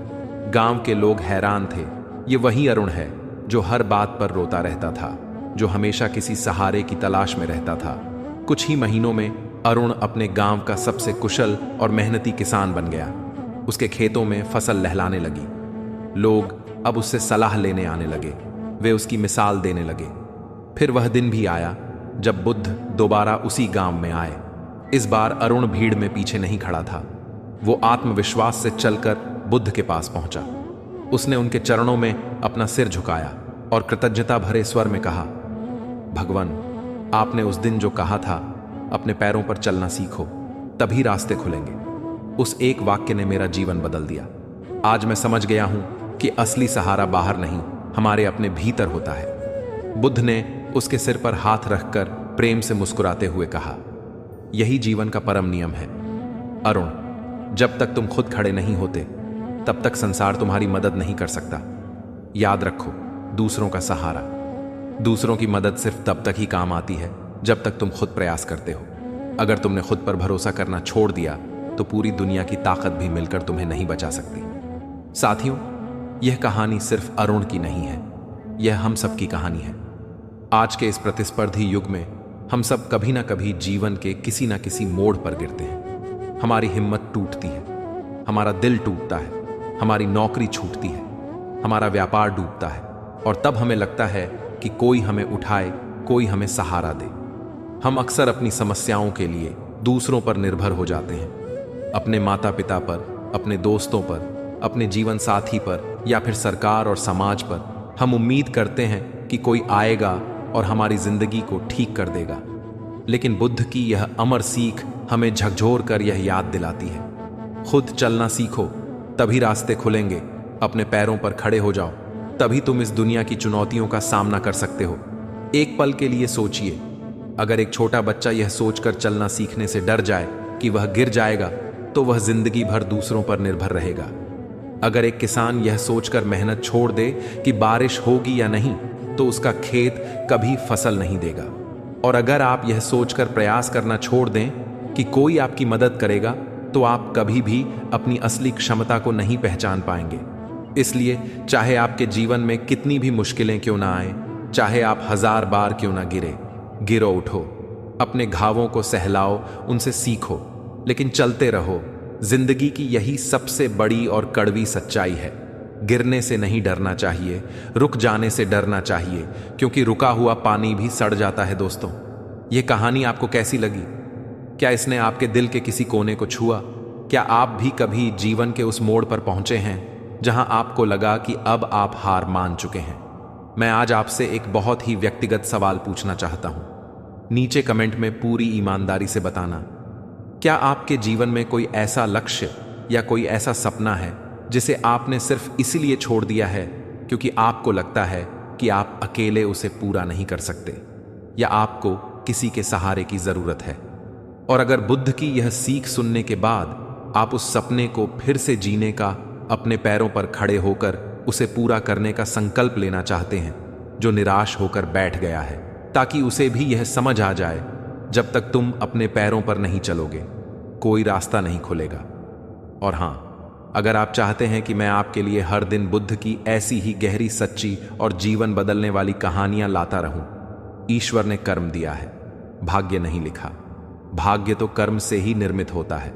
गांव के लोग हैरान थे, ये वही अरुण है जो हर बात पर रोता रहता था, जो हमेशा किसी सहारे की तलाश में रहता था। कुछ ही महीनों में अरुण अपने गांव का सबसे कुशल और मेहनती किसान बन गया। उसके खेतों में फसल लहलाने लगी। लोग अब उससे सलाह लेने आने लगे, वे उसकी मिसाल देने लगे। फिर वह दिन भी आया जब बुद्ध दोबारा उसी गांव में आए। इस बार अरुण भीड़ में पीछे नहीं खड़ा था। वो आत्मविश्वास से चलकर बुद्ध के पास पहुंचा। उसने उनके चरणों में अपना सिर झुकाया और कृतज्ञता भरे स्वर में कहा, भगवान, आपने उस दिन जो कहा था, अपने पैरों पर चलना सीखो, तभी रास्ते खुलेंगे। उस एक वाक्य ने मेरा जीवन बदल दिया। आज मैं समझ गया हूं कि असली सहारा बाहर नहीं, हमारे अपने भीतर होता है। बुद्ध ने उसके सिर पर हाथ रखकर प्रेम से मुस्कुराते हुए कहा, यही जीवन का परम नियम है। अरुण, जब तक तुम खुद खड़े नहीं होते, तब तक संसार तुम्हारी मदद नहीं कर सकता। याद रखो, दूसरों का सहारा, दूसरों की मदद सिर्फ तब तक ही काम आती है जब तक तुम खुद प्रयास करते हो। अगर तुमने खुद पर भरोसा करना छोड़ दिया तो पूरी दुनिया की ताकत भी मिलकर तुम्हें नहीं बचा सकती। साथियों, यह कहानी सिर्फ अरुण की नहीं है, यह हम सब की कहानी है। आज के इस प्रतिस्पर्धी युग में हम सब कभी ना कभी जीवन के किसी ना किसी मोड़ पर गिरते हैं। हमारी हिम्मत टूटती है, हमारा दिल टूटता है, हमारी नौकरी छूटती है, हमारा व्यापार डूबता है, और तब हमें लगता है कि कोई हमें उठाए, कोई हमें सहारा दे। हम अक्सर अपनी समस्याओं के लिए दूसरों पर निर्भर हो जाते हैं, अपने माता पिता पर, अपने दोस्तों पर, अपने जीवन साथी पर, या फिर सरकार और समाज पर। हम उम्मीद करते हैं कि कोई आएगा और हमारी जिंदगी को ठीक कर देगा। लेकिन बुद्ध की यह अमर सीख हमें झकझोर कर यह याद दिलाती है, खुद चलना सीखो, तभी रास्ते खुलेंगे। अपने पैरों पर खड़े हो जाओ, तभी तुम इस दुनिया की चुनौतियों का सामना कर सकते हो। एक पल के लिए सोचिए, अगर एक छोटा बच्चा यह सोचकर चलना सीखने से डर जाए कि वह गिर जाएगा, तो वह जिंदगी भर दूसरों पर निर्भर रहेगा। अगर एक किसान यह सोचकर मेहनत छोड़ दे कि बारिश होगी या नहीं, तो उसका खेत कभी फसल नहीं देगा। और अगर आप यह सोचकर प्रयास करना छोड़ दें कि कोई आपकी मदद करेगा, तो आप कभी भी अपनी असली क्षमता को नहीं पहचान पाएंगे। इसलिए चाहे आपके जीवन में कितनी भी मुश्किलें क्यों ना आए, चाहे आप 1000 बार क्यों ना गिरो उठो, अपने घावों को सहलाओ, उनसे सीखो, लेकिन चलते रहो। जिंदगी की यही सबसे बड़ी और कड़वी सच्चाई है। गिरने से नहीं डरना चाहिए, रुक जाने से डरना चाहिए, क्योंकि रुका हुआ पानी भी सड़ जाता है। दोस्तों, यह कहानी आपको कैसी लगी? क्या इसने आपके दिल के किसी कोने को छुआ? क्या आप भी कभी जीवन के उस मोड़ पर पहुंचे हैं जहां आपको लगा कि अब आप हार मान चुके हैं? मैं आज आपसे एक बहुत ही व्यक्तिगत सवाल पूछना चाहता हूं। नीचे कमेंट में पूरी ईमानदारी से बताना, क्या आपके जीवन में कोई ऐसा लक्ष्य या कोई ऐसा सपना है जिसे आपने सिर्फ इसीलिए छोड़ दिया है क्योंकि आपको लगता है कि आप अकेले उसे पूरा नहीं कर सकते, या आपको किसी के सहारे की जरूरत है? और अगर बुद्ध की यह सीख सुनने के बाद आप उस सपने को फिर से जीने का, अपने पैरों पर खड़े होकर उसे पूरा करने का संकल्प लेना चाहते हैं, जो निराश होकर बैठ गया है, ताकि उसे भी यह समझ आ जाए, जब तक तुम अपने पैरों पर नहीं चलोगे, कोई रास्ता नहीं खुलेगा। और हां, अगर आप चाहते हैं कि मैं आपके लिए हर दिन बुद्ध की ऐसी ही गहरी, सच्ची और जीवन बदलने वाली कहानियां लाता रहूं, ईश्वर ने कर्म दिया है, भाग्य नहीं लिखा। भाग्य तो कर्म से ही निर्मित होता है।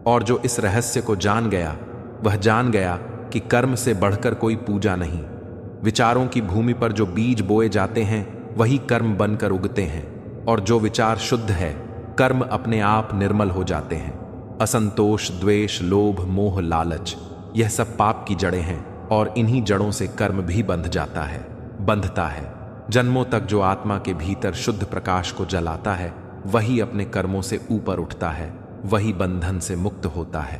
और जो इस रहस्य को जान गया, वह जान गया कि कर्म से बढ़कर कोई पूजा नहीं। विचारों की भूमि पर जो बीज बोए जाते हैं वही कर्म बनकर उगते हैं, और जो विचार शुद्ध है, कर्म अपने आप निर्मल हो जाते हैं। असंतोष, द्वेष, लोभ, मोह, लालच, यह सब पाप की जड़ें हैं, और इन्हीं जड़ों से कर्म भी बंधता है। जन्मों तक जो आत्मा के भीतर शुद्ध प्रकाश को जलाता है, वही अपने कर्मों से ऊपर उठता है, वही बंधन से मुक्त होता है।